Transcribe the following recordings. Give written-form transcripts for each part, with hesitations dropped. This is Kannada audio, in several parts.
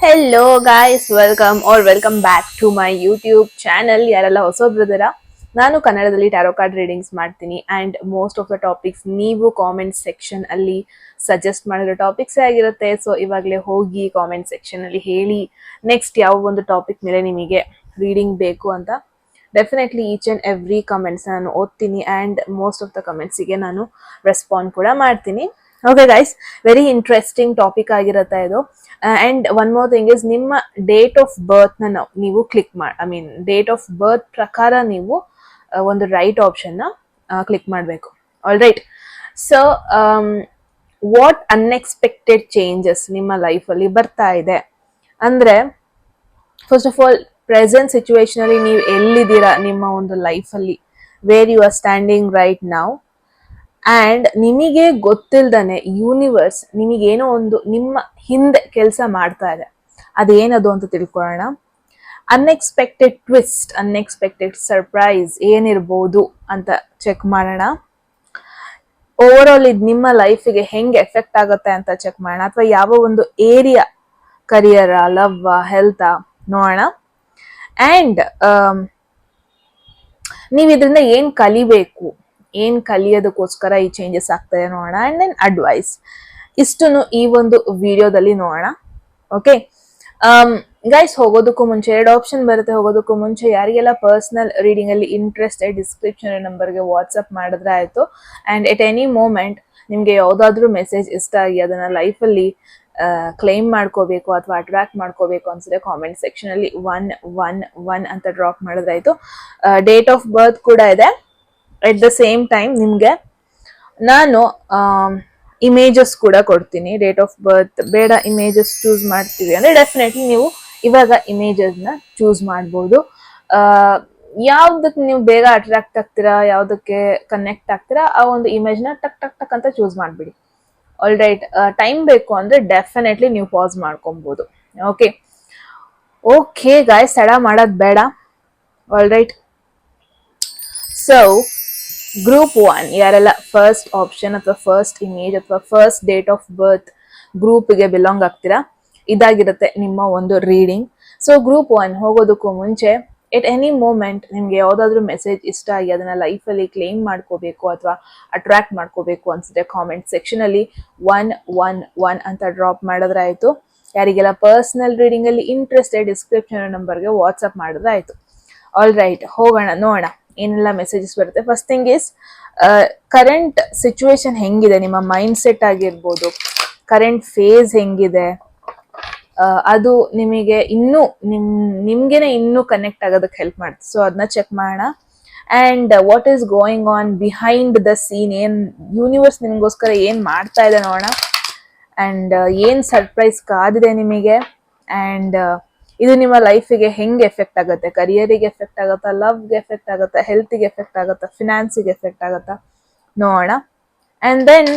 Hello guys, welcome back to my YouTube channel. ಯಾರೆಲ್ಲ ಹೊಸಬ್ರದರ, ನಾನು ಕನ್ನಡದಲ್ಲಿ ಟ್ಯಾರೋ ಕಾರ್ಡ್ ರೀಡಿಂಗ್ಸ್ ಮಾಡ್ತೀನಿ and most of the topics ನೀವು ಕಾಮೆಂಟ್ ಸೆಕ್ಷನ್ ಅಲ್ಲಿ ಸಜೆಸ್ಟ್ ಮಾಡಿರೋ ಟಾಪಿಕ್ಸೇ ಆಗಿರುತ್ತೆ. ಸೊ ಇವಾಗಲೇ ಹೋಗಿ ಕಾಮೆಂಟ್ ಸೆಕ್ಷನ್ ಅಲ್ಲಿ ಹೇಳಿ ನೆಕ್ಸ್ಟ್ ಯಾವ ಒಂದು ಟಾಪಿಕ್ ಮೇಲೆ ನಿಮಗೆ ರೀಡಿಂಗ್ ಬೇಕು ಅಂತ. Definitely each and every comments ನಾನು ಓದ್ತೀನಿ ಆ್ಯಂಡ್ ಮೋಸ್ಟ್ ಆಫ್ ದ ಕಮೆಂಟ್ಸಿಗೆ ನಾನು ರೆಸ್ಪಾಂಡ್ ಕೂಡ ಮಾಡ್ತೀನಿ. Okay guys, very interesting topic ಆಗಿರುತ್ತೆ ಇದು. And one more thing is, ನಿಮ್ಮ ಡೇಟ್ ಆಫ್ ಬರ್ತ್ ನೀವು ಕ್ಲಿಕ್ ಮಾಡಿ, ಡೇಟ್ ಆಫ್ ಬರ್ತ್ ಪ್ರಕಾರ ನೀವು ಒಂದು ರೈಟ್ ಆಪ್ಷನ್ ನ ಕ್ಲಿಕ್ ಮಾಡಬೇಕು. All right. So what unexpected changes ನಿಮ್ಮ ಲೈಫಲ್ಲಿ ಬರ್ತಾ ಇದೆ ಅಂದ್ರೆ, first of all present situation ಅಲ್ಲಿ ನೀವು ಎಲ್ಲಿದ್ದೀರಾ ನಿಮ್ಮ ಒಂದು ಲೈಫಲ್ಲಿ, where you are standing right now. And ನಿಮಗೆ ಗೊತ್ತಿಲ್ದಾನೆ ಯೂನಿವರ್ಸ್ ನಿಮಗೇನೋ ಒಂದು ನಿಮ್ಮ ಹಿಂದೆ ಕೆಲಸ ಮಾಡ್ತಾ ಇದೆ. ಅದೇನದು ಅಂತ ತಿಳ್ಕೊಳ್ಳೋಣ. ಅನ್ಎಕ್ಸ್ಪೆಕ್ಟೆಡ್ ಟ್ವಿಸ್ಟ್, ಅನ್ಎಕ್ಸ್ಪೆಕ್ಟೆಡ್ ಸರ್ಪ್ರೈಸ್ ಏನಿರ್ಬೋದು ಅಂತ ಚೆಕ್ ಮಾಡೋಣ. ಓವರ್ ಆಲ್ ಇದು ನಿಮ್ಮ ಲೈಫಿಗೆ ಹೆಂಗೆ ಎಫೆಕ್ಟ್ ಆಗುತ್ತೆ ಅಂತ ಚೆಕ್ ಮಾಡೋಣ. ಅಥವಾ ಯಾವ ಒಂದು ಏರಿಯಾ, ಕರಿಯರ, ಲವ್, ಹೆಲ್ತ್ ನೋಡೋಣ. ಆ್ಯಂಡ್ ನೀವು ಇದರಿಂದ ಏನು ಕಲಿಬೇಕು, ಏನ್ ಕಲಿಯೋದಕ್ಕೋಸ್ಕರ ಈ ಚೇಂಜಸ್ ಆಗ್ತದೆ ನೋಡೋಣ. And then advice. ಇಷ್ಟನ್ನು ಈ ಒಂದು ವಿಡಿಯೋದಲ್ಲಿ ನೋಡೋಣ. ಓಕೆ ಗೈಸ್, ಹೋಗೋದಕ್ಕೂ ಮುಂಚೆ 2 ಆಪ್ಷನ್ ಬರುತ್ತೆ. ಹೋಗೋದಕ್ಕೂ ಮುಂಚೆ ಯಾರಿಗೆಲ್ಲ ಪರ್ಸನಲ್ ರೀಡಿಂಗ್ ಅಲ್ಲಿ ಇಂಟ್ರೆಸ್ಟ್ ಡಿಸ್ಕ್ರಿಪ್ಷನ್ ನಂಬರ್ಗೆ ವಾಟ್ಸ್ಆಪ್ ಮಾಡಿದ್ರೆ ಆಯ್ತು. ಅಂಡ್ ಎಟ್ ಎನಿ ಮೂಮೆಂಟ್ ನಿಮ್ಗೆ ಯಾವ್ದಾದ್ರು ಮೆಸೇಜ್ ಇಷ್ಟ ಆಗಿ ಅದನ್ನ ಲೈಫಲ್ಲಿ ಕ್ಲೈಮ್ ಮಾಡ್ಕೋಬೇಕು ಅಥವಾ ಅಟ್ರಾಕ್ಟ್ ಮಾಡ್ಕೋಬೇಕು ಅನ್ಸಿದ್ರೆ ಕಾಮೆಂಟ್ ಸೆಕ್ಷನ್ ಅಲ್ಲಿ 111 ಅಂತ ಡ್ರಾಪ್ ಮಾಡಿದ್ರೆ ಆಯ್ತು. ಡೇಟ್ ಆಫ್ ಬರ್ತ್ ಕೂಡ ಇದೆ. ಅಟ್ ದ ಸೇಮ್ ಟೈಮ್ ನಿಮ್ಗೆ ನಾನು ಇಮೇಜಸ್ ಕೂಡ ಕೊಡ್ತೀನಿ. ಡೇಟ್ ಆಫ್ ಬರ್ತ್ ಬೇಡ, ಇಮೇಜಸ್ ಚೂಸ್ ಮಾಡ್ತೀವಿ ಅಂದ್ರೆ ಡೆಫಿನೆಟ್ಲಿ ನೀವು ಇವಾಗ ಇಮೇಜಸ್ ನ ಚೂಸ್ ಮಾಡ್ಬೋದು. ಯಾವ್ದಕ್ಕೆ ನೀವು ಬೇಗ ಅಟ್ರಾಕ್ಟ್ ಆಗ್ತೀರಾ, ಯಾವ್ದಕ್ಕೆ ಕನೆಕ್ಟ್ ಆಗ್ತೀರಾ, ಆ ಒಂದು ಇಮೇಜ್ ನ ಟಕ್ ಟಕ್ ಟಕ್ ಅಂತ ಚೂಸ್ ಮಾಡ್ಬಿಡಿ. All right. ಟೈಮ್ ಬೇಕು ಅಂದ್ರೆ ಡೆಫಿನೆಟ್ಲಿ ನೀವು ಪಾಸ್ ಮಾಡ್ಕೊಬಹುದು. ಓಕೆ ಓಕೆ ಗಾಯ್ಸ್, ತಡ ಮಾಡೋದ್ ಬೇಡ. All right. ಸೊ ಗ್ರೂಪ್ 1 ಯಾರೆಲ್ಲ ಫಸ್ಟ್ ಆಪ್ಷನ್ ಅಥವಾ ಫಸ್ಟ್ ಇಮೇಜ್ ಅಥವಾ ಫಸ್ಟ್ ಡೇಟ್ ಆಫ್ ಬರ್ತ್ ಗ್ರೂಪ್ಗೆ ಬಿಲಾಂಗ್ ಆಗ್ತೀರಾ, ಇದಾಗಿರುತ್ತೆ ನಿಮ್ಮ ಒಂದು ರೀಡಿಂಗ್. ಸೊ ಗ್ರೂಪ್ 1 ಹೋಗೋದಕ್ಕೂ ಮುಂಚೆ ಎಟ್ ಎನಿ ಮೂಮೆಂಟ್ ನಿಮ್ಗೆ ಯಾವ್ದಾದ್ರು ಮೆಸೇಜ್ ಇಷ್ಟ ಆಗಿ ಅದನ್ನ ಲೈಫಲ್ಲಿ ಕ್ಲೇಮ್ ಮಾಡ್ಕೋಬೇಕು ಅಥವಾ ಅಟ್ರಾಕ್ಟ್ ಮಾಡ್ಕೋಬೇಕು ಅನ್ಸಿದ್ರೆ ಕಾಮೆಂಟ್ ಸೆಕ್ಷನ್ ಅಲ್ಲಿ 111 ಅಂತ ಡ್ರಾಪ್ ಮಾಡಿದ್ರೆ ಆಯ್ತು. ಯಾರಿಗೆಲ್ಲ ಪರ್ಸನಲ್ ರೀಡಿಂಗ್ ಅಲ್ಲಿ ಇಂಟ್ರೆಸ್ಟ್ ಡಿಸ್ಕ್ರಿಪ್ಷನ್ ನಂಬರ್ಗೆ ವಾಟ್ಸ್ಆಪ್ ಮಾಡಿದ್ರೆ ಆಯ್ತು. ಆಲ್ ರೈಟ್, ಹೋಗೋಣ, ನೋಡೋಣ ಏನೆಲ್ಲ ಮೆಸೇಜಸ್ ಬರುತ್ತೆ. First thing is, current situation ಹೆಂಗಿದೆ, ನಿಮ್ಮ ಮೈಂಡ್ ಸೆಟ್ ಆಗಿರ್ಬೋದು, ಕರೆಂಟ್ ಫೇಸ್ ಹೆಂಗಿದೆ, ಅದು ನಿಮಗೆ ಇನ್ನೂ ನಿಮ್ಗೆನೆ ಇನ್ನೂ ಕನೆಕ್ಟ್ ಆಗೋದಕ್ಕೆ ಹೆಲ್ಪ್ ಮಾಡುತ್ತೆ. ಸೊ ಅದನ್ನ ಚೆಕ್ ಮಾಡೋಣ. And what is going on behind the scene, ಏನ್ ಯೂನಿವರ್ಸ್ ನಿಮ್ಗೋಸ್ಕರ ಏನ್ ಮಾಡ್ತಾ ಇದೆ ನೋಡೋಣ. ಅಂಡ್ ಏನ್ ಸರ್ಪ್ರೈಸ್ ಕಾದಿದೆ ನಿಮಗೆ. ಅಂಡ್ ಇದು ನಿಮ್ಮ ಲೈಫಿಗೆ ಹೆಂಗೆ ಎಫೆಕ್ಟ್ ಆಗುತ್ತೆ, ಕರಿಯರಿಗೆ ಎಫೆಕ್ಟ್ ಆಗುತ್ತಾ, ಲವ್ಗೆ ಎಫೆಕ್ಟ್ ಆಗುತ್ತಾ, ಹೆಲ್ತ್ಗೆ ಎಫೆಕ್ಟ್ ಆಗುತ್ತಾ, ಫಿನಾನ್ಸಿಗೆ ಎಫೆಕ್ಟ್ ಆಗುತ್ತಾ ನೋಡೋಣ. ಅಂಡ್ ದೆನ್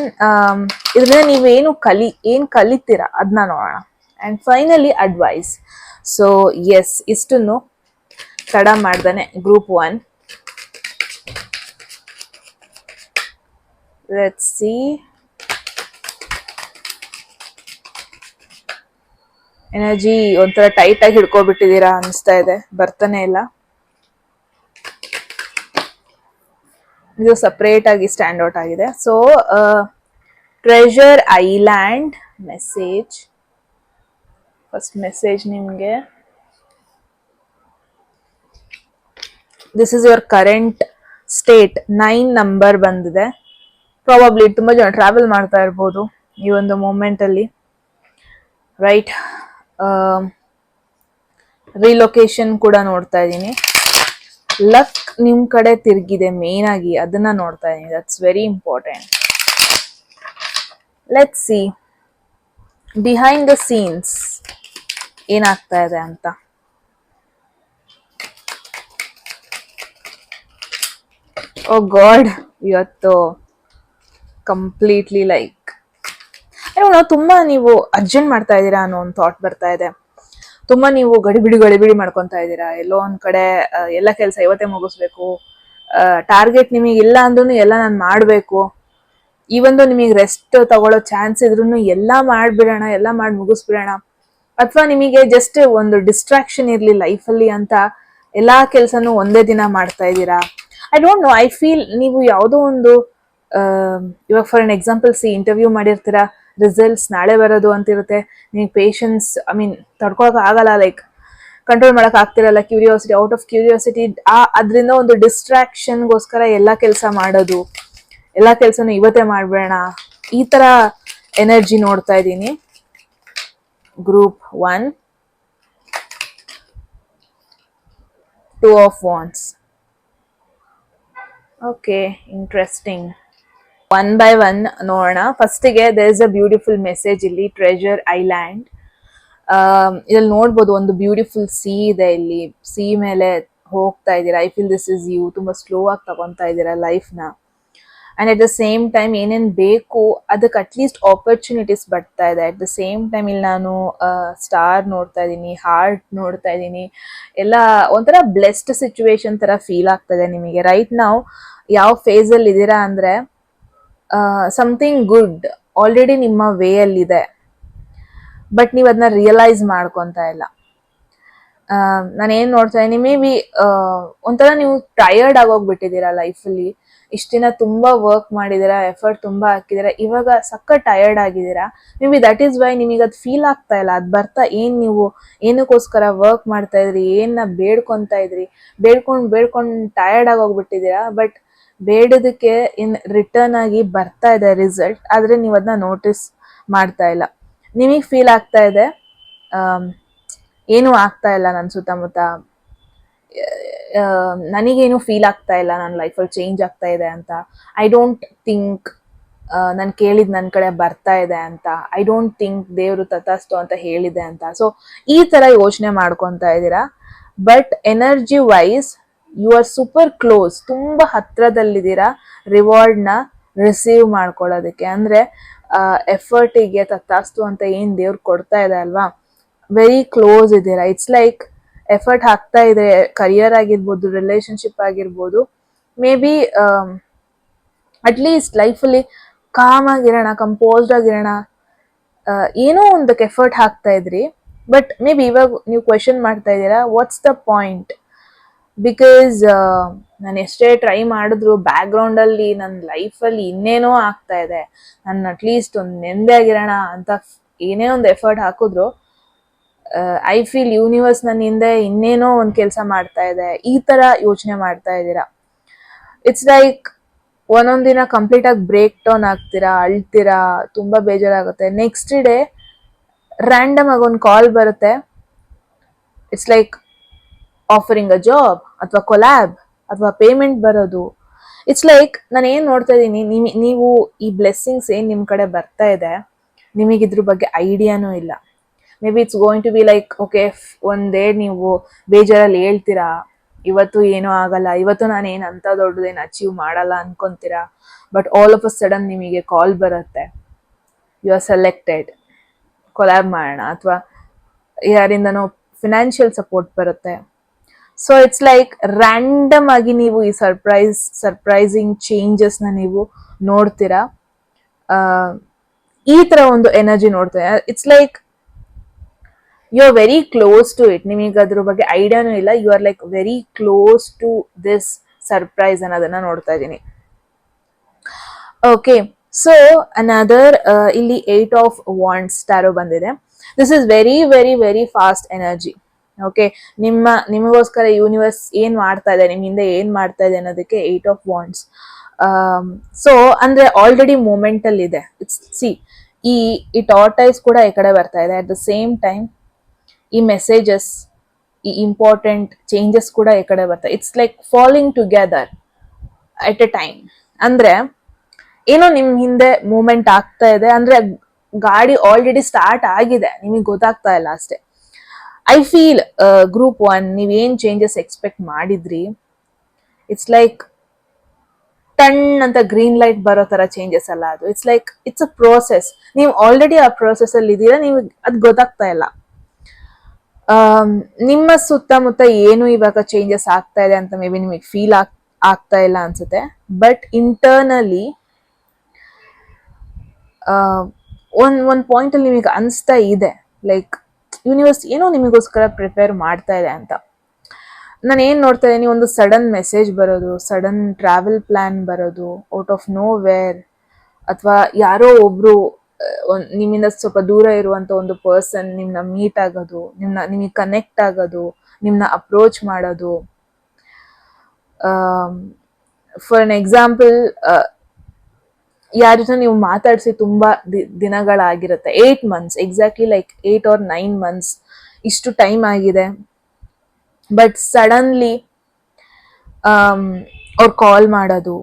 ಇದನ್ನ ನೀವೇನು ಏನ್ ಕಲಿತೀರಾ ಅದನ್ನ ನೋಡೋಣ. And finally advice. So yes, ಇಷ್ಟನ್ನು ತಡ ಮಾಡ್ದಾನೆ ಗ್ರೂಪ್ 1. Let's see. ಎನರ್ಜಿ ಒಂಥರ ಟೈಟ್ ಆಗಿ ಹಿಡ್ಕೊಬಿಟ್ಟಿದ್ದೀರಾ ಅನಿಸ್ತಾ ಇದೆ, ಬರ್ತಾನೆ ಇಲ್ಲ. ಇದು ಸಪ್ರೇಟ್ ಆಗಿ ಸ್ಟ್ಯಾಂಡ್ ಔಟ್ ಆಗಿದೆ. So treasure island message. First message ನಿಮ್ಗೆ, this is your current state. 9 number ಬಂದಿದೆ. ಪ್ರಾಬಬ್ಲಿ ತುಂಬಾ ಜನ ಟ್ರಾವೆಲ್ ಮಾಡ್ತಾ ಇರ್ಬೋದು ಈ ಒಂದು ಮೂಮೆಂಟ್ ಅಲ್ಲಿ, ರೈಟ್. ರಿಲೊಕೇಶನ್ ಕೂಡ ನೋಡ್ತಾ ಇದ್ದೀನಿ. ಲಕ್ ನಿಮ್ ಕಡೆ ತಿರ್ಗಿದೆ ಮೇನ್ ಆಗಿ, ಅದನ್ನ ನೋಡ್ತಾ ಇದ್ದೀನಿ. That's very important. Let's see behind the scenes ಏನಾಗ್ತಾ ಇದೆ ಅಂತ. ಓ ಗಾಡ್, ಇವತ್ತು ಕಂಪ್ಲೀಟ್ಲಿ ಲೈಕ್ ತುಂಬಾ ನೀವು ಅರ್ಜೆಂಟ್ ಮಾಡ್ತಾ ಇದ್ದೀರಾ ಅನ್ನೋ ಒಂದು ಥಾಟ್ ಬರ್ತಾ ಇದೆ. ತುಂಬಾ ನೀವು ಗಡಿಬಿಡಿ ಮಾಡ್ಕೊತಾ ಇದ್ದೀರಾ. ಎಲ್ಲೋ ಒಂದ್ ಕಡೆ ಎಲ್ಲ ಕೆಲಸ ಇವತ್ತೇ ಮುಗಿಸ್ಬೇಕು, ಟಾರ್ಗೆಟ್ ನಿಮಗೆ ಇಲ್ಲ ಅಂದ್ರೂ ಎಲ್ಲ ನಾನು ಮಾಡ್ಬೇಕು, ಈ ಒಂದು ನಿಮಗೆ ರೆಸ್ಟ್ ತಗೊಳ್ಳೋ ಚಾನ್ಸ್ ಇದ್ರೂ ಎಲ್ಲ ಮಾಡ್ಬಿಡೋಣ, ಎಲ್ಲ ಮಾಡಿ ಮುಗಿಸ್ಬಿಡೋಣ ಅಥವಾ ನಿಮಗೆ ಜಸ್ಟ್ ಒಂದು ಡಿಸ್ಟ್ರಾಕ್ಷನ್ ಇರ್ಲಿ ಲೈಫಲ್ಲಿ ಅಂತ ಎಲ್ಲಾ ಕೆಲಸನೂ ಒಂದೇ ದಿನ ಮಾಡ್ತಾ ಇದ್ದೀರಾ. I don't know, I feel ನೀವು ಯಾವುದೋ ಒಂದು ಇವಾಗ ಫಾರ್ ಎನ್ ಎಕ್ಸಾಂಪಲ್ ಇಂಟರ್ವ್ಯೂ ಮಾಡಿರ್ತೀರಾ, ರಿಸಲ್ಟ್ಸ್ ನಾಳೆ ಬರೋದು ಅಂತಿರುತ್ತೆ, ನಿಮಗೆ ಪೇಷನ್ಸ್ ತಡ್ಕೊಳಕ್ ಆಗಲ್ಲ, ಲೈಕ್ ಕಂಟ್ರೋಲ್ ಮಾಡಕ್ ಆಗ್ತಿರಲ್ಲ, ಕ್ಯೂರಿಯಾಸಿಟಿ, ಔಟ್ ಆಫ್ ಕ್ಯೂರಿಯಾಸಿಟಿ ಅದರಿಂದ ಒಂದು ಡಿಸ್ಟ್ರಾಕ್ಷನ್ಗೋಸ್ಕರ ಎಲ್ಲ ಕೆಲಸ ಮಾಡೋದು, ಎಲ್ಲ ಕೆಲಸನೂ ಇವತ್ತೇ ಮಾಡ್ಬೇಡ, ಈ ತರ ಎನರ್ಜಿ ನೋಡ್ತಾ ಇದ್ದೀನಿ. Group 1, 2 of wands. Okay, interesting. One by one ನೋಡೋಣ. ಫಸ್ಟಿಗೆ there is a beautiful message ಇಲ್ಲಿ, ಟ್ರೆಜರ್ ಐಲ್ಯಾಂಡ್. ಇದ್ರಲ್ಲಿ ನೋಡ್ಬೋದು ಒಂದು ಬ್ಯೂಟಿಫುಲ್ ಸಿ ಇದೆ, ಇಲ್ಲಿ ಸಿ ಮೇಲೆ ಹೋಗ್ತಾ ಇದ್ದೀರಾ. I feel this is you. ತುಂಬಾ ಸ್ಲೋ ಆಗಿ ತಗೊಂತಾ ಇದ್ದೀರಾ ಲೈಫ್ನ. And at the same time ಏನೇನ್ ಬೇಕು ಅದಕ್ಕೆ ಅಟ್ಲೀಸ್ಟ್ ಆಪರ್ಚುನಿಟೀಸ್ ಬರ್ತಾ ಇದೆ. ಅಟ್ ದ ಸೇಮ್ ಟೈಮ್ ಇಲ್ಲಿ ನಾನು ಸ್ಟಾರ್ ನೋಡ್ತಾ ಇದ್ದೀನಿ, ಹಾರ್ಟ್ ನೋಡ್ತಾ ಇದ್ದೀನಿ, ಎಲ್ಲ ಒಂಥರ ಬ್ಲೆಸ್ಡ್ ಸಿಚುವೇಶನ್ ತರ ಫೀಲ್ ಆಗ್ತದೆ ನಿಮಗೆ. ರೈಟ್ ನಾವು ಯಾವ ಫೇಸ್ ಅಲ್ಲಿ ಇದ್ದೀರಾ ಅಂದ್ರೆ ಸಮಥಿಂಗ್ ಗುಡ್ ಆಲ್ರೆಡಿ ನಿಮ್ಮ ವೇ ಅಲ್ಲಿ ಇದೆ, ಬಟ್ ನೀವು ಅದನ್ನ ರಿಯಲೈಸ್ ಮಾಡ್ಕೊಂತ ಇಲ್ಲ. ನಾನೇನ್ ನೋಡ್ತಾ ಇದ್ದೀನಿ, ಮೇ ಬಿ ಒಂಥರ ನೀವು ಟಯರ್ಡ್ ಆಗೋಗ್ಬಿಟ್ಟಿದ್ದೀರಾ ಲೈಫಲ್ಲಿ. ಇಷ್ಟ ದಿನ ತುಂಬಾ ವರ್ಕ್ ಮಾಡಿದೀರಾ, ಎಫರ್ಟ್ ತುಂಬಾ ಹಾಕಿದೀರಾ, ಇವಾಗ ಸಕ್ಕ ಟಯರ್ಡ್ ಆಗಿದ್ದೀರಾ. Maybe that is why ನಿಮಗೆ ಅದು ಫೀಲ್ ಆಗ್ತಾ ಇಲ್ಲ. ಅದ್ ಬರ್ತಾ ನೀವು ಏನಕ್ಕೋಸ್ಕರ ವರ್ಕ್ ಮಾಡ್ತಾ ಇದ್ರಿ, ಏನ ಬೇಡ್ಕೊಂತ ಇದ್ರಿ, ಬೇಡ್ಕೊಂಡ್ ಟಯರ್ಡ್ ಆಗೋಗ್ಬಿಟ್ಟಿದ್ದೀರಾ. ಬಟ್ ಬೇಡದಕ್ಕೆ ಇನ್ ರಿಟರ್ನ್ ಆಗಿ ಬರ್ತಾ ಇದೆ ರಿಸಲ್ಟ್, ಆದ್ರೆ ನೀವು ಅದನ್ನ ನೋಟಿಸ್ ಮಾಡ್ತಾ ಇಲ್ಲ. ನಿಮಗೆ ಫೀಲ್ ಆಗ್ತಾ ಇದೆ ಏನು ಆಗ್ತಾ ಇಲ್ಲ ನನ್ನ ಸುತ್ತಮುತ್ತ, ನನಗೇನು ಫೀಲ್ ಆಗ್ತಾ ಇಲ್ಲ, ನನ್ನ ಲೈಫಲ್ಲಿ ಚೇಂಜ್ ಆಗ್ತಾ ಇದೆ ಅಂತ. ಐ ಡೋಂಟ್ ಥಿಂಕ್ ನಾನು ಕೇಳಿದ್ ನನ್ನ ಕಡೆ ಬರ್ತಾ ಇದೆ ಅಂತ. ಐ ಡೋಂಟ್ ಥಿಂಕ್ ದೇವರು ತಥಾಸ್ತು ಅಂತ ಹೇಳಿದೆ ಅಂತ. ಸೊ ಈ ತರ ಯೋಚನೆ ಮಾಡ್ಕೊತಾ ಇದ್ದೀರಾ. But energy wise you are super close, ತುಂಬಾ ಹತ್ರದಲ್ಲಿದ್ದೀರಾ ರಿವಾರ್ಡ್ನ ರಿಸೀವ್ ಮಾಡ್ಕೊಳ್ಳೋದಕ್ಕೆ. ಅಂದ್ರೆ ಎಫರ್ಟಿಗೆ ತಥಾಸ್ತು ಅಂತ ಏನ್ ದೇವ್ರು ಕೊಡ್ತಾ ಇದೆ ಅಲ್ವಾ, ವೆರಿ ಕ್ಲೋಸ್ ಇದ್ದೀರಾ. ಇಟ್ಸ್ ಲೈಕ್ ಎಫರ್ಟ್ ಹಾಕ್ತಾ ಇದೆ, ಕರಿಯರ್ ಆಗಿರ್ಬೋದು, ರಿಲೇಶನ್ಶಿಪ್ ಆಗಿರ್ಬೋದು. ಮೇ ಬಿ ಅಟ್ಲೀಸ್ಟ್ ಲೈಫಲ್ಲಿ ಕಾಮ್ ಆಗಿರೋಣ, ಕಂಪೋಸ್ಡ್ ಆಗಿರೋಣ, ಏನೋ ಒಂದಕ್ಕೆ ಎಫರ್ಟ್ ಹಾಕ್ತಾ ಇದ್ರಿ. ಬಟ್ ಮೇ ಬಿ ಇವಾಗ ನೀವು ಕ್ವೆಶನ್ ಮಾಡ್ತಾ ಇದ್ದೀರಾ, ವಾಟ್ಸ್ ದ ಪಾಯಿಂಟ್? ಬಿಕಾಸ್ ನಾನು ಎಷ್ಟೇ ಟ್ರೈ ಮಾಡಿದ್ರು ಬ್ಯಾಕ್ ಗ್ರೌಂಡ್ ಅಲ್ಲಿ ನನ್ನ ಲೈಫಲ್ಲಿ ಇನ್ನೇನೋ ಆಗ್ತಾ ಇದೆ, ನಾನು ಅಟ್ಲೀಸ್ಟ್ ಒಂದು ನೆಮ್ಮದಿ ಆಗಿರೋಣ ಅಂತ ಏನೇ ಒಂದು ಎಫರ್ಟ್ ಹಾಕಿದ್ರು, ಐ ಫೀಲ್ ಯೂನಿವರ್ಸ್ ನನ್ನ ಹಿಂದೆ ಇನ್ನೇನೋ ಒಂದು ಕೆಲಸ ಮಾಡ್ತಾ ಇದೆ, ಈ ತರ ಯೋಚನೆ ಮಾಡ್ತಾ ಇದ್ದೀರಾ. ಇಟ್ಸ್ ಲೈಕ್ ಒಂದೊಂದ್ ದಿನ ಕಂಪ್ಲೀಟ್ ಆಗಿ ಬ್ರೇಕ್ ಡೌನ್ ಆಗ್ತೀರಾ, ಅಳ್ತೀರಾ, ತುಂಬಾ ಬೇಜಾರಾಗುತ್ತೆ. ನೆಕ್ಸ್ಟ್ ಡೇ ರ್ಯಾಂಡಮ್ ಆಗಿ ಒಂದು ಕಾಲ್ ಬರುತ್ತೆ, it's like offering a job ಅಥವಾ ಕೊಲ್ಯಾಬ್ ಅಥವಾ ಪೇಮೆಂಟ್ ಬರೋದು. ಇಟ್ಸ್ ಲೈಕ್ ನಾನು ಏನ್ ನೋಡ್ತಾ ಇದ್ದೀನಿ, ನೀವು ಈ ಬ್ಲೆಸ್ಸಿಂಗ್ಸ್ ಏನ್ ನಿಮ್ ಕಡೆ ಬರ್ತಾ ಇದೆ, ನಿಮಗಿದ್ರ ಬಗ್ಗೆ ಐಡಿಯಾನೂ ಇಲ್ಲ. Maybe it's going to be like okay, ಒಂದೇ ನೀವು ಬೇಜಾರಲ್ಲಿ ಹೇಳ್ತೀರಾ, ಇವತ್ತು ಏನೂ ಆಗಲ್ಲ, ಇವತ್ತು ನಾನು ಏನು ಅಂತ ದೊಡ್ಡದೇನು ಅಚೀವ್ ಮಾಡಲ್ಲ ಅನ್ಕೊಂತೀರಾ. But all of a sudden ನಿಮಗೆ ಕಾಲ್ ಬರುತ್ತೆ, ಯು ಆರ್ ಸೆಲೆಕ್ಟೆಡ್, ಕೊಲ್ಯಾಬ್ ಮಾಡೋಣ, ಅಥವಾ ಯಾರಿಂದನೋ ಫಿನಾನ್ಷಿಯಲ್ ಸಪೋರ್ಟ್ ಬರುತ್ತೆ. ಸೊ ಇಟ್ಸ್ ಲೈಕ್ ರ್ಯಾಂಡಮ್ ಆಗಿ ನೀವು ಈ ಸರ್ಪ್ರೈಸಿಂಗ್ ಚೇಂಜಸ್ನ ನೀವು ನೋಡ್ತೀರಾ. ಈ ತರ ಒಂದು ಎನರ್ಜಿ ನೋಡ್ತೀರಾ. It's like you are very close to it. ನಿಮಗೆ ಅದ್ರ ಬಗ್ಗೆ ಐಡಿಯಾನು ಇಲ್ಲ, you are like very close to this surprise ಅನ್ನೋದನ್ನ ನೋಡ್ತಾ ಇದ್ದೀನಿ. ಓಕೆ, ಸೊ ಅನದರ್ ಇಲ್ಲಿ 8 ಆಫ್ ವಾಂಡ್ಸ್ ಟ್ಯಾರೋ ಬಂದಿದೆ. This is very very very fast energy. Okay, ನಿಮಗೋಸ್ಕರ ಯೂನಿವರ್ಸ್ ಏನ್ ಮಾಡ್ತಾ ಇದೆ, ನಿಮ್ ಹಿಂದೆ ಏನ್ ಮಾಡ್ತಾ ಇದೆ ಅನ್ನೋದಕ್ಕೆ 8 ಆಫ್ ವಾಂಡ್ಸ್. ಸೊ ಅಂದ್ರೆ ಆಲ್ರೆಡಿ ಮೂಮೆಂಟ್ ಅಲ್ಲಿ ಇದೆ. ಸಿ, ಈ ಟಾರ್ಟೈಸ್ ಕೂಡ ಈ ಕಡೆ ಬರ್ತಾ ಇದೆ. ಅಟ್ ದ ಸೇಮ್ ಟೈಮ್ ಈ ಮೆಸೇಜಸ್, ಈ ಇಂಪಾರ್ಟೆಂಟ್ ಚೇಂಜಸ್ ಕೂಡ ಈ ಕಡೆ ಬರ್ತಾರೆ. It's like falling together at a time. ಅಂದ್ರೆ ಏನೋ ನಿಮ್ ಹಿಂದೆ ಮೂವ್ಮೆಂಟ್ ಆಗ್ತಾ ಇದೆ, ಅಂದ್ರೆ ಗಾಡಿ ಆಲ್ರೆಡಿ ಸ್ಟಾರ್ಟ್ ಆಗಿದೆ, ನಿಮಗೆ ಗೊತ್ತಾಗ್ತಾ ಇಲ್ಲ ಅಷ್ಟೇ. ಐ ಫೀಲ್ ಗ್ರೂಪ್ 1 ನೀವೇನ್ ಚೇಂಜಸ್ ಎಕ್ಸ್ಪೆಕ್ಟ್ ಮಾಡಿದ್ರಿ, ಇಟ್ಸ್ ಲೈಕ್ ಟನ್ ಅಂತ ಗ್ರೀನ್ ಲೈಟ್ ಬರೋ ತರ ಚೇಂಜಸ್ ಅಲ್ಲ ಅದು. It's like it's a process. ನೀವು ಆಲ್ರೆಡಿ ಆ ಪ್ರೋಸೆಸ್ ಅಲ್ಲಿ ಇದ್ದೀರಾ, ನಿಮ್ಗೆ ಅದು ಗೊತ್ತಾಗ್ತಾ ಇಲ್ಲ. ನಿಮ್ಮ ಸುತ್ತಮುತ್ತ ಏನು ಇವಾಗ ಚೇಂಜಸ್ ಆಗ್ತಾ ಇದೆ ಅಂತ ಮೇ ಬಿ ನಿಮಗೆ ಫೀಲ್ ಆಗ್ತಾ ಇಲ್ಲ ಅನ್ಸುತ್ತೆ. ಬಟ್ ಇಂಟರ್ನಲಿ ಒಂದ್ ಪಾಯಿಂಟ್ ಅಲ್ಲಿ ನಿಮಗೆ ಅನಿಸ್ತಾ ಇದೆ, ಲೈಕ್ ಯೂನಿವರ್ಸ್ ಏನೋ ನಿಮಗೋಸ್ಕರ ಪ್ರಿಪೇರ್ ಮಾಡ್ತಾ ಇದೆ ಅಂತ. ನಾನು ಏನು ನೋಡ್ತಾ ಇದ್ದೀನಿ, ಒಂದು ಸಡನ್ ಮೆಸೇಜ್ ಬರೋದು, ಸಡನ್ ಟ್ರಾವೆಲ್ ಪ್ಲಾನ್ ಬರೋದು ಔಟ್ ಆಫ್ ನೋ ವೇರ್, ಅಥವಾ ಯಾರೋ ಒಬ್ರು ನಿಮ್ಮಿಂದ ಸ್ವಲ್ಪ ದೂರ ಇರುವಂತ ಒಂದು ಪರ್ಸನ್ ನಿಮ್ನ ಮೀಟ್ ಆಗೋದು, ನಿಮಗೆ ಕನೆಕ್ಟ್ ಆಗೋದು, ನಿಮ್ನ ಅಪ್ರೋಚ್ ಮಾಡೋದು. ಫಾರ್ ಎನ್ ಎಕ್ಸಾಂಪಲ್, ಯಾರ ಜೊತೆ ನೀವು ಮಾತಾಡಿಸಿ ತುಂಬಾ ದಿನಗಳಾಗಿರುತ್ತೆ, 8 months, exactly like 8 or 9 months, ಇಷ್ಟು ಟೈಮ್ ಆಗಿದೆ. ಬಟ್ ಸಡನ್ಲಿ ಅವ್ರು ಕಾಲ್ ಮಾಡೋದು,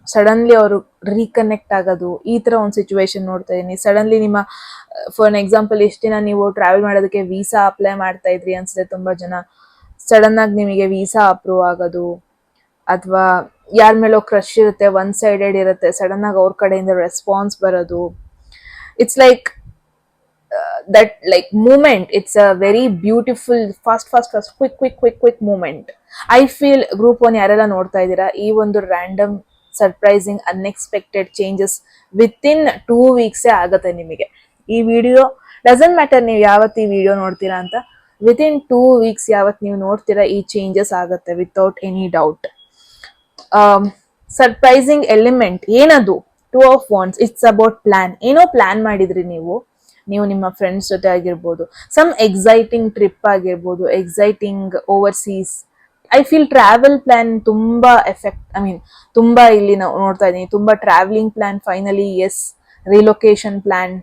ಸಡನ್ಲಿ ಅವರು ರೀಕನೆಕ್ಟ್ ಆಗೋದು, ಈ ತರ ಒಂದು ಸಿಚುವೇಶನ್ ನೋಡ್ತಾ ಇದೀನಿ. ಸಡನ್ಲಿ ನಿಮ್ಮ, ಫಾರ್ ಎನ್ ಎಕ್ಸಾಂಪಲ್, ಎಷ್ಟು ದಿನ ನೀವು ಟ್ರಾವೆಲ್ ಮಾಡೋದಕ್ಕೆ ವೀಸಾ ಅಪ್ಲೈ ಮಾಡ್ತಾ ಇದ್ರಿ ಅನ್ಸುತ್ತೆ ತುಂಬಾ ಜನ, ಸಡನ್ ಆಗಿ ನಿಮಗೆ ವೀಸಾ ಅಪ್ರೂವ್ ಆಗೋದು, ಅಥವಾ ಯಾರ ಮೇಲೋ ಕ್ರಶ್ ಇರುತ್ತೆ, ಒನ್ ಸೈಡೆಡ್ ಇರುತ್ತೆ, ಸಡನ್ ಆಗಿ ಅವ್ರ ಕಡೆಯಿಂದ ರೆಸ್ಪಾನ್ಸ್ ಬರೋದು. It's like that like movement, it's a very beautiful fast quick movement. I feel group 1 ಯಾರೆಲ್ಲ ನೋಡ್ತಾ ಇದ್ದೀರಾ, ಈ ಒಂದು random surprising unexpected changes within 2 weeks ಆಗತ್ತೆ ನಿಮಗೆ. ಈ ವಿಡಿಯೋ ಡಸಂಟ್ ಮ್ಯಾಟರ್ ನೀವು ಯಾವತ್ತು ಈ ವಿಡಿಯೋ ನೋಡ್ತೀರಾ ಅಂತ, ವಿತಿನ್ 2 weeks ಯಾವತ್ತು ನೀವು ನೋಡ್ತೀರಾ ಈ ಚೇಂಜಸ್ ಆಗತ್ತೆ without any doubt. Surprising element ಏನದು? 2 of Wands, it's about plan. ಏನೋ ಪ್ಲಾನ್ ಮಾಡಿದ್ರಿ ನೀವು ನಿಮ್ಮ ಫ್ರೆಂಡ್ಸ್ ಜೊತೆ ಆಗಿರ್ಬೋದು, ಸಮ್ ಎಕ್ಸೈಟಿಂಗ್ ಟ್ರಿಪ್ ಆಗಿರ್ಬೋದು, exciting overseas. I feel travel plan ತುಂಬಾ ತುಂಬಾ ಇಲ್ಲಿ ನಾವು ನೋಡ್ತಾ ಇದೀನಿ, ತುಂಬಾ travelling plan finalise, relocation plan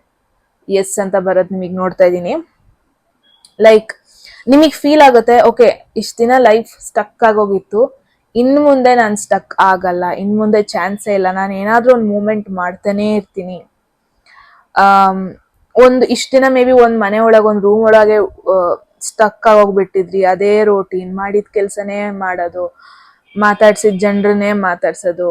S ಅಂತ ಬರೋದು ನಿಮಗೆ ನೋಡ್ತಾ ಇದೀನಿ. ಲೈಕ್ ನಿಮಗೆ ಫೀಲ್ ಆಗುತ್ತೆ, ಓಕೆ ಇಷ್ಟ ದಿನ ಲೈಫ್ ಸ್ಟಕ್ ಆಗೋಗಿತ್ತು, ಇನ್ನು ಮುಂದೆ ನಾನು ಸ್ಟಕ್ ಆಗಲ್ಲ, ಇನ್ನು ಮುಂದೆ ಚಾನ್ಸೇ ಇಲ್ಲ, ನಾನು ಏನಾದ್ರೂ ಒಂದು ಮೂವ್ಮೆಂಟ್ ಮಾಡ್ತಾನೆ ಇರ್ತೀನಿ. ಒಂದು ಇಷ್ಟ ದಿನ ಮೇ ಬಿ ಒಂದು ಮನೆ ಒಳಗೆ, ಒಂದು ರೂಮ್ ಒಳಗೆ ಸ್ಟಕ್ ಆಗೋಗ್ಬಿಟ್ಟಿದ್ರಿ, ಅದೇ ರೋಟೀನ್, ಮಾಡಿದ ಕೆಲ್ಸನೇ ಮಾಡೋದು, ಮಾತಾಡ್ಸಿದ ಜನರನ್ನೇ ಮಾತಾಡ್ಸೋದು,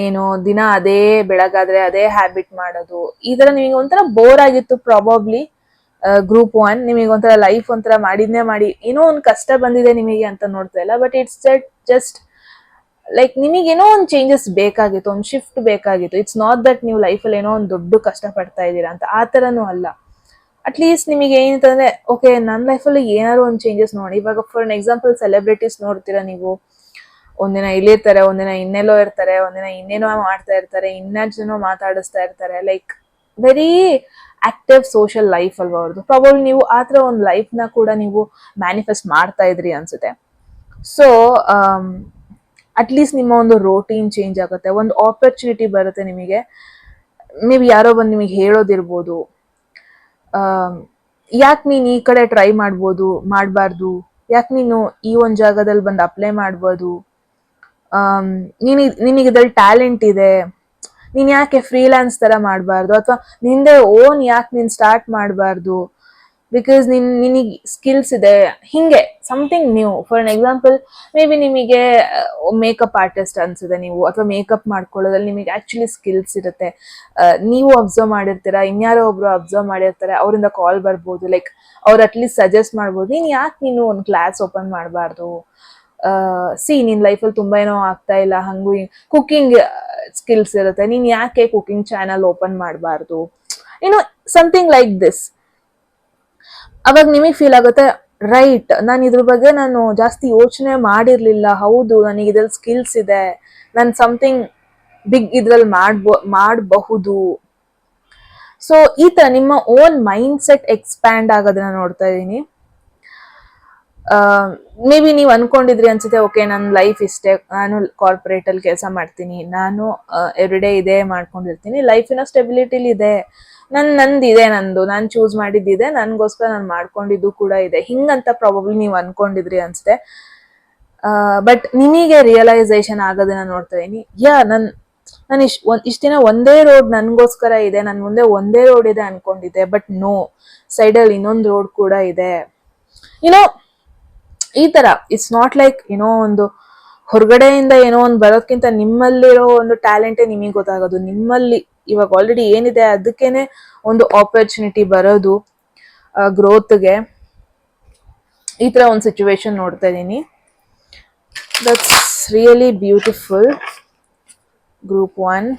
ಏನು ದಿನ ಅದೇ ಬೆಳಗಾದ್ರೆ ಅದೇ ಹ್ಯಾಬಿಟ್ ಮಾಡೋದು, ಈ ತರ ನಿಮಗೆ ಒಂಥರ ಬೋರ್ ಆಗಿತ್ತು ಪ್ರಾಬಬ್ಲಿ. ಗ್ರೂಪ್ 1 ನಿಮಗೆ ಒಂಥರ ಲೈಫ್ ಒಂಥರ ಮಾಡಿದ್ನೇ ಮಾಡಿ, ಏನೋ ಒಂದು ಕಷ್ಟ ಬಂದಿದೆ ನಿಮಗೆ ಅಂತ ನೋಡ್ತಾ ಇಲ್ಲ, ಬಟ್ ಇಟ್ಸ್ ಜಸ್ಟ್ ಲೈಕ್ ನಿಮಗೆ ಏನೋ ಒಂದು ಚೇಂಜಸ್ ಬೇಕಾಗಿತ್ತು, ಒಂದು ಶಿಫ್ಟ್ ಬೇಕಾಗಿತ್ತು. ಇಟ್ಸ್ ನಾಟ್ ದಟ್ ನೀವು ಲೈಫಲ್ಲಿ ಏನೋ ಒಂದು ದೊಡ್ಡ ಕಷ್ಟ ಪಡ್ತಾ ಇದ್ದೀರಾ ಅಂತ, ಆ ಥರನೂ ಅಲ್ಲ. ಅಟ್ಲೀಸ್ಟ್ ನಿಮಗೆ ಏನಂತಂದ್ರೆ, ಓಕೆ ನನ್ನ ಲೈಫಲ್ಲಿ ಏನಾದ್ರು ಒಂದು ಚೇಂಜಸ್ ನೋಡಿ. ಇವಾಗ ಫಾರ್ ಎನ್ ಎಕ್ಸಾಂಪಲ್ ಸೆಲೆಬ್ರಿಟೀಸ್ ನೋಡ್ತೀರಾ ನೀವು, ಒಂದಿನ ಇಲ್ಲಿರ್ತಾರೆ, ಒಂದಿನ ಇನ್ನೆಲ್ಲೋ ಇರ್ತಾರೆ, ಒಂದಿನ ಇನ್ನೇನೋ ಮಾಡ್ತಾ ಇರ್ತಾರೆ, ಇನ್ನೇನೋ ಮಾತಾಡಿಸ್ತಾ ಇರ್ತಾರೆ. Like very active social life ಅಲ್ವಾ ಅವ್ರದ್ದು. ಪ್ರಾಬಬ್ಲಿ ನೀವು ಆ ಥರ ಒಂದು ಲೈಫ್ನ ಕೂಡ ನೀವು ಮ್ಯಾನಿಫೆಸ್ಟ್ ಮಾಡ್ತಾ ಇದ್ರಿ ಅನ್ಸುತ್ತೆ. ಸೊ ಅಟ್ಲೀಸ್ಟ್ ನಿಮ್ಮ ಒಂದು ರೋಟೀನ್ ಚೇಂಜ್ ಆಗುತ್ತೆ, ಒಂದು ಆಪರ್ಚುನಿಟಿ ಬರುತ್ತೆ ನಿಮಗೆ. ಮೇ ಬಿ ಯಾರೋ ಬಂದು ನಿಮಗೆ ಹೇಳೋದಿರ್ಬೋದು, ಯಾಕೆ ನೀನು ಈ ಕಡೆ ಟ್ರೈ ಮಾಡಬಾರ್ದು, ಯಾಕೆ ನೀನು ಈ ಒಂದು ಜಾಗದಲ್ಲಿ ಬಂದು ಅಪ್ಲೈ ಮಾಡ್ಬೋದು, ನಿನಗೆ ಇದ್ರಲ್ಲಿ ಟ್ಯಾಲೆಂಟ್ ಇದೆ, ನೀನು ಯಾಕೆ ಫ್ರೀಲಾನ್ಸ್ ಥರ ಮಾಡಬಾರ್ದು, ಅಥವಾ ನಿಂದೆ ಓನ್ ಯಾಕೆ ನೀನು ಸ್ಟಾರ್ಟ್ ಮಾಡಬಾರ್ದು, ಬಿಕಾಸ್ ನಿನಗೆ ಸ್ಕಿಲ್ಸ್ ಇದೆ, ಹಿಂಗೆ something new. For an example, may be ನಿಮಗೆ ಮೇಕಪ್ ಆರ್ಟಿಸ್ಟ್ ಅನ್ಸಿದೆ ನೀವು, ಅಥವಾ ಮೇಕಪ್ ಮಾಡ್ಕೊಳ್ಳೋದ್ರಲ್ಲಿ ನಿಮಗೆ ಆಕ್ಚುಲಿ ಸ್ಕಿಲ್ಸ್ ಇರುತ್ತೆ, ನೀವು ಅಬ್ಸರ್ವ್ ಮಾಡಿರ್ತೀರಾ, ಇನ್ಯಾರೋ ಒಬ್ರು ಅಬ್ಸರ್ವ್ ಮಾಡಿರ್ತಾರೆ, ಅವರಿಂದ ಕಾಲ್ ಬರ್ಬೋದು, ಲೈಕ್ ಅವ್ರು ಅಟ್ಲೀಸ್ಟ್ ಸಜೆಸ್ಟ್ ಮಾಡ್ಬೋದು, ನೀನು ಒಂದು ಕ್ಲಾಸ್ ಓಪನ್ ಮಾಡಬಾರ್ದು, ನಿನ್ ಲೈಫಲ್ಲಿ ತುಂಬಾ ಏನೋ ಆಗ್ತಾ ಇಲ್ಲ, ಹಂಗೂ ಕುಕಿಂಗ್ ಸ್ಕಿಲ್ಸ್ ಇರುತ್ತೆ, ನೀನ್ ಯಾಕೆ ಕುಕಿಂಗ್ ಚಾನಲ್ ಓಪನ್ ಮಾಡಬಾರ್ದು, ಸಮಥಿಂಗ್ ಲೈಕ್ ದಿಸ್. ಅವಾಗ ನಿಮಗೆ ಫೀಲ್ ಆಗುತ್ತೆ, ರೈಟ್, ನಾನು ಇದ್ರ ಬಗ್ಗೆ ನಾನು ಜಾಸ್ತಿ ಯೋಚನೆ ಮಾಡಿರ್ಲಿಲ್ಲ, ಹೌದು ನನಗೆ ಇದ್ರಲ್ಲಿ ಸ್ಕಿಲ್ಸ್ ಇದೆ, ನಾನು ಸಮಥಿಂಗ್ ಬಿಗ್ ಇದ್ರಲ್ಲಿ ಮಾಡಬಹುದು. ಸೊ ಈ ತರ ನಿಮ್ಮ ಓನ್ ಮೈಂಡ್ ಸೆಟ್ ಎಕ್ಸ್ಪ್ಯಾಂಡ್ ಆಗೋದನ್ನ ನೋಡ್ತಾ ಇದೀನಿ. ಮೇ ಬಿ ನೀವು ಅನ್ಕೊಂಡಿದ್ರಿ ಅನ್ಸುತ್ತೆ, ಓಕೆ ನನ್ನ ಲೈಫ್ ಇಷ್ಟೇ, ನಾನು ಕಾರ್ಪೊರೇಟ್ ಅಲ್ಲಿ ಕೆಲಸ ಮಾಡ್ತೀನಿ, ನಾನು ಎವ್ರಿ ಡೇ ಇದೇ ಮಾಡ್ಕೊಂಡಿರ್ತೀನಿ, ಲೈಫಿನ ಸ್ಟೆಬಿಲಿಟಿಲಿ ಇದೆ, ನಾನು ಚೂಸ್ ಮಾಡಿದ್ದಿದೆ, ನನ್ಗೋಸ್ಕರ ನಾನು ಮಾಡ್ಕೊಂಡಿದ್ದು ಕೂಡ ಇದೆ, ಹಿಂಗಂತ ಪ್ರಾಬಬ್ಲಿ ನೀವು ಅನ್ಕೊಂಡಿದ್ರಿ ಅನ್ಸುತ್ತೆ. ಬಟ್ ನಿಮಗೆ ರಿಯಲೈಸೇಷನ್ ಆಗೋದನ್ನ ನೋಡ್ತಾ ಇದೀನಿ. ನಾನು ಇಷ್ಟ ದಿನ ಒಂದೇ ರೋಡ್ ನನ್ಗೋಸ್ಕರ ಇದೆ, ನನ್ ಮುಂದೆ ಒಂದೇ ರೋಡ್ ಇದೆ ಅನ್ಕೊಂಡಿದ್ದೆ, ಬಟ್ ನೋ, ಸೈಡಲ್ಲಿ ಇನ್ನೊಂದು ರೋಡ್ ಕೂಡ ಇದೆ. ಈ ತರ ಇಟ್ಸ್ ನಾಟ್ ಲೈಕ್ ಒಂದು ಹೊರಗಡೆಯಿಂದ ಏನೋ ಒಂದು ಬರೋದ್ಕಿಂತ ನಿಮ್ಮಲ್ಲಿರೋ ಒಂದು ಟ್ಯಾಲೆಂಟೇ ನಿಮಗೆ ಗೊತ್ತಾಗೋದು. ನಿಮ್ಮಲ್ಲಿ ಇವಾಗ ಆಲ್ರೆಡಿ ಏನಿದೆ ಅದಕ್ಕೇನೆ ಒಂದು ಆಪರ್ಚುನಿಟಿ ಬರೋದು ಗ್ರೋತ್ಗೆ. ಈ ತರ ಒಂದು ಸಿಚುವೇಶನ್ ನೋಡ್ತಾ ಇದೀನಿ. That's really beautiful. Group 1,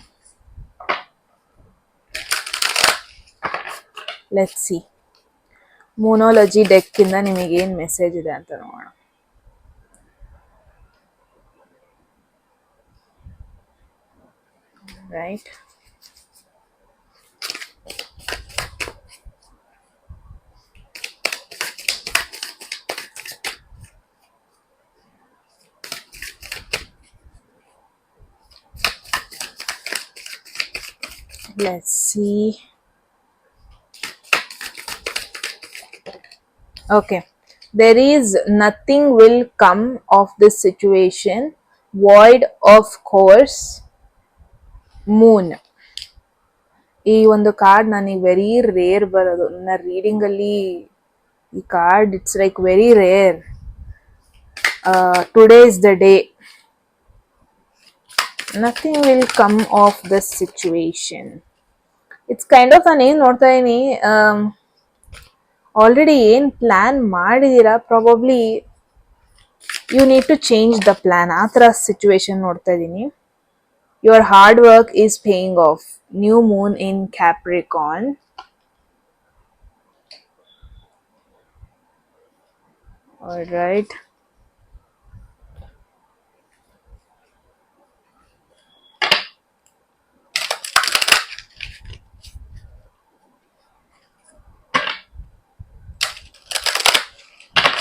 let's see moonology deck ಇಂದ ನಿಮಗೆ ಏನ್ ಮೆಸೇಜ್ ಇದೆ ಅಂತ ನೋಡೋಣ. Right, let's see. Okay, there is nothing will come of this situation, void of course, moon. ಈ ಒಂದು ಕಾರ್ಡ್ ನನಗೆ ವೆರಿ ರೇರ್ ಬರೋದು ನನ್ನ ರೀಡಿಂಗ್ ಅಲ್ಲಿ. ಈ card it's like very rare. Today is the day. Nothing will come of this situation. It's kind of ನಾನು ಏನ್ ನೋಡ್ತಾ ಇದೀನಿ, ಆಲ್ರೆಡಿ ಏನ್ ಪ್ಲಾನ್ ಮಾಡಿದೀರಾ, probably you need to change the plan. ಆ ತರ ಸಿಚುವೇಶನ್ ನೋಡ್ತಾ ಇದೀನಿ. Your hard work is paying off. New moon in Capricorn. Alright,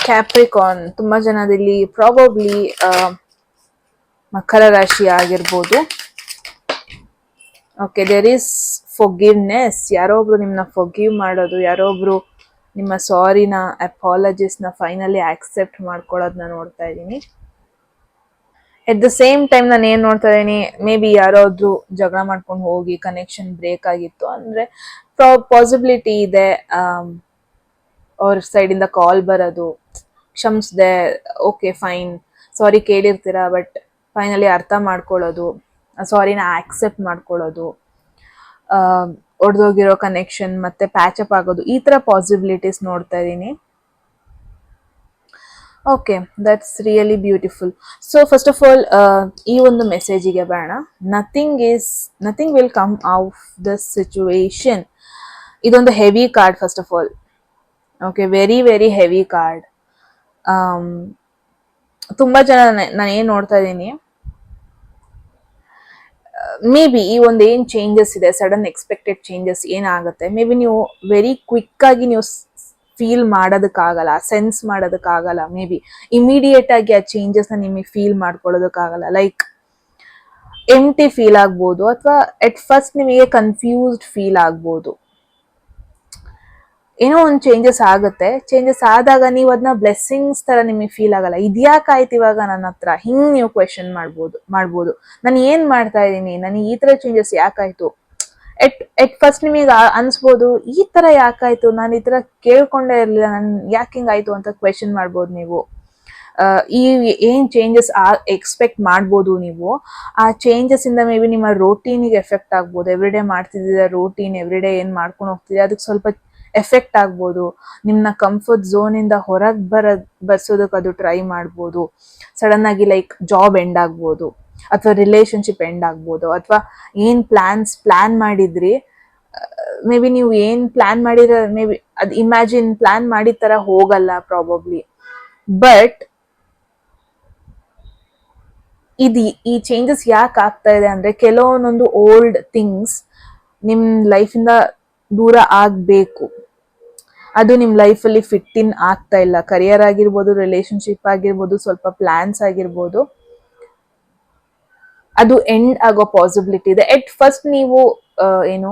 Capricorn ತುಂಬಾ ಜನದಲ್ಲಿ ಪ್ರಾಬಬ್ಲಿ ಮಕರ ರಾಶಿ ಆಗಿರ್ಬೋದು. Okay, there is forgiveness. ಯಾರೋ ಒಬ್ರು ನಿಮ್ಮನ್ನ ಫಾರ್ಗಿವ್ ಮಾಡೋದು, ಯಾರೋ ಒಬ್ರು ನಿಮ್ಮ ಸಾರಿನ, ಅಪಾಲಜಿಸ್ನ ಫೈನಲಿ ಆಕ್ಸೆಪ್ಟ್ ಮಾಡ್ಕೊಳ್ಳೋದನ್ನ ನೋಡ್ತಾ ಇದ್ದೀನಿ. ಎಟ್ ದ ಸೇಮ್ ಟೈಮ್ ನಾನು ಏನ್ ನೋಡ್ತಾ ಇದೀನಿ, ಮೇ ಬಿ ಯಾರಾದ್ರೂ ಜಗಳ ಮಾಡ್ಕೊಂಡು ಹೋಗಿ ಕನೆಕ್ಷನ್ ಬ್ರೇಕ್ ಆಗಿತ್ತು ಅಂದ್ರೆ ಪಾಸಿಬಿಲಿಟಿ ಇದೆ ಅವ್ರ ಸೈಡ್ ಇಂದ ಕಾಲ್ ಬರೋದು, ಕ್ಷಮಿಸ್ದೆ, ಓಕೆ ಫೈನ್, ಸಾರಿ ಕೇಳಿರ್ತೀರಾ ಬಟ್ ಫೈನಲಿ ಅರ್ಥ ಮಾಡ್ಕೊಳ್ಳೋದು, ಸಾರಿನ ಆಕ್ಸೆಪ್ಟ್ ಮಾಡ್ಕೊಳ್ಳೋದು, ಒಡೆದೋಗಿರೋ ಕನೆಕ್ಷನ್ ಮತ್ತೆ ಪ್ಯಾಚಪ್ ಆಗೋದು, ಈ ತರ ಪಾಸಿಬಿಲಿಟೀಸ್ ನೋಡ್ತಾ ಇದ್ದೀನಿ. Okay, that's really beautiful. So first of all ಈ ಒಂದು ಮೆಸೇಜಿಗೆ ಬೇಡ. Nothing will come out this situation. ಇದೊಂದು heavy card first of all. Okay, very very heavy card. ತುಂಬಾ ಜನ ನಾನು ಏನ್ ನೋಡ್ತಾ ಇದ್ದೀನಿ, ಮೇ ಬಿ ಈ ಒಂದು ಏನ್ ಚೇಂಜಸ್ ಇದೆ, ಸಡನ್ ಎಕ್ಸ್ಪೆಕ್ಟೆಡ್ ಚೇಂಜಸ್ ಏನಾಗುತ್ತೆ, ಮೇ ಬಿ ನೀವು ವೆರಿ ಕ್ವಿಕ್ ಆಗಿ ನೀವು ಫೀಲ್ ಮಾಡೋದಕ್ಕಾಗಲ್ಲ, ಸೆನ್ಸ್ ಮಾಡೋದಕ್ಕಾಗಲ್ಲ. ಮೇ ಬಿ ಇಮಿಡಿಯೇಟ್ ಆಗಿ ಆ ಚೇಂಜಸ್ ನ ನಿಮಗೆ ಫೀಲ್ ಮಾಡ್ಕೊಳ್ಳೋದಕ್ಕಾಗಲ್ಲ. ಲೈಕ್ ಎಂಟಿ ಫೀಲ್ ಆಗ್ಬೋದು, ಅಥವಾ ಎಟ್ ಫಸ್ಟ್ ನಿಮಗೆ ಕನ್ಫ್ಯೂಸ್ಡ್ ಫೀಲ್ ಆಗ್ಬೋದು. ಏನೋ ಒಂದು ಚೇಂಜಸ್ ಆಗುತ್ತೆ. ಚೇಂಜಸ್ ಆದಾಗ ನೀವು ಅದನ್ನ ಬ್ಲೆಸ್ಸಿಂಗ್ಸ್ ತರ ನಿಮಗೆ ಫೀಲ್ ಆಗಲ್ಲ. ಇದ್ಯಾಕಾಯ್ತು ಇವಾಗ ನನ್ನ ಹತ್ರ, ಹಿಂಗ್ ನೀವು ಕ್ವೆಶನ್ ಮಾಡ್ಬೋದು. ನಾನು ಏನ್ ಮಾಡ್ತಾ ಇದ್ದೀನಿ, ನನಗೆ ಈ ತರ ಚೇಂಜಸ್ ಯಾಕಾಯ್ತು. ಎಟ್ ಫಸ್ಟ್ ನಿಮಗೆ ಅನ್ಸ್ಬೋದು, ಈ ತರ ಯಾಕಾಯ್ತು, ನಾನು ಈ ತರ ಕೇಳ್ಕೊಂಡೇ ಇರ್ಲಿಲ್ಲ, ನನ್ ಯಾಕೆ ಹಿಂಗಾಯ್ತು ಅಂತ ಕ್ವೆಶನ್ ಮಾಡ್ಬೋದು ನೀವು. ಈ ಏನ್ ಚೇಂಜಸ್ ಎಕ್ಸ್ಪೆಕ್ಟ್ ಮಾಡ್ಬೋದು ನೀವು. ಆ ಚೇಂಜಸ್ ಇಂದ ಮೇ ಬಿ ನಿಮ್ಮ ರೋಟೀನಿಗೆ ಎಫೆಕ್ಟ್ ಆಗ್ಬೋದು. ಎವ್ರಿಡೇ ಮಾಡ್ತಿದ್ದೀರಾ ರೋಟೀನ್, ಎವ್ರಿಡೇ ಏನ್ ಮಾಡ್ಕೊಂಡು ಹೋಗ್ತಿದ್ದೀರಾ, ಅದಕ್ಕೆ ಸ್ವಲ್ಪ ಎಫೆಕ್ಟ್ ಆಗ್ಬೋದು. ನಿಮ್ನ ಕಂಫರ್ಟ್ ಝೋನ್ ಇಂದ ಹೊರಗೆ ಬರ್ಸೋದಕ್ಕೆ ಅದು ಟ್ರೈ ಮಾಡ್ಬೋದು. ಸಡನ್ ಆಗಿ ಲೈಕ್ ಜಾಬ್ ಎಂಡ್ ಆಗ್ಬೋದು, ಅಥವಾ ರಿಲೇಶನ್ಶಿಪ್ ಎಂಡ್ ಆಗ್ಬೋದು, ಅಥವಾ ಏನ್ ಪ್ಲಾನ್ ಮಾಡಿದ್ರಿ, ಮೇ ಬಿ ನೀವು ಏನ್ ಪ್ಲಾನ್ ಮಾಡಿದ್ರೆ ಮೇ ಬಿ ಅದು ಇಮ್ಯಾಜಿನ್ ಪ್ಲಾನ್ ಮಾಡಿದ ತರ ಹೋಗಲ್ಲ ಪ್ರಾಬಬ್ಲಿ. ಬಟ್ ಈ ಚೇಂಜಸ್ ಯಾಕೆ ಆಗ್ತಾ ಇದೆ ಅಂದ್ರೆ, ಕೆಲವೊಂದೊಂದು ಓಲ್ಡ್ ಥಿಂಗ್ಸ್ ನಿಮ್ ಲೈಫಿಂದ ದೂರ ಆಗ್ಬೇಕು. ಅದು ನಿಮ್ ಲೈಫಲ್ಲಿ ಫಿಟ್ ಇನ್ ಆಗ್ತಾ ಇಲ್ಲ. ಕರಿಯರ್ ಆಗಿರ್ಬೋದು, ರಿಲೇಶನ್ಶಿಪ್ ಆಗಿರ್ಬೋದು, ಸ್ವಲ್ಪ ಪ್ಲಾನ್ಸ್ ಆಗಿರ್ಬೋದು, ಅದು ಎಂಡ್ ಆಗೋ ಪಾಸಿಬಿಲಿಟಿ ಇದೆ. ಎಟ್ ಫಸ್ಟ್ ನೀವು ಏನು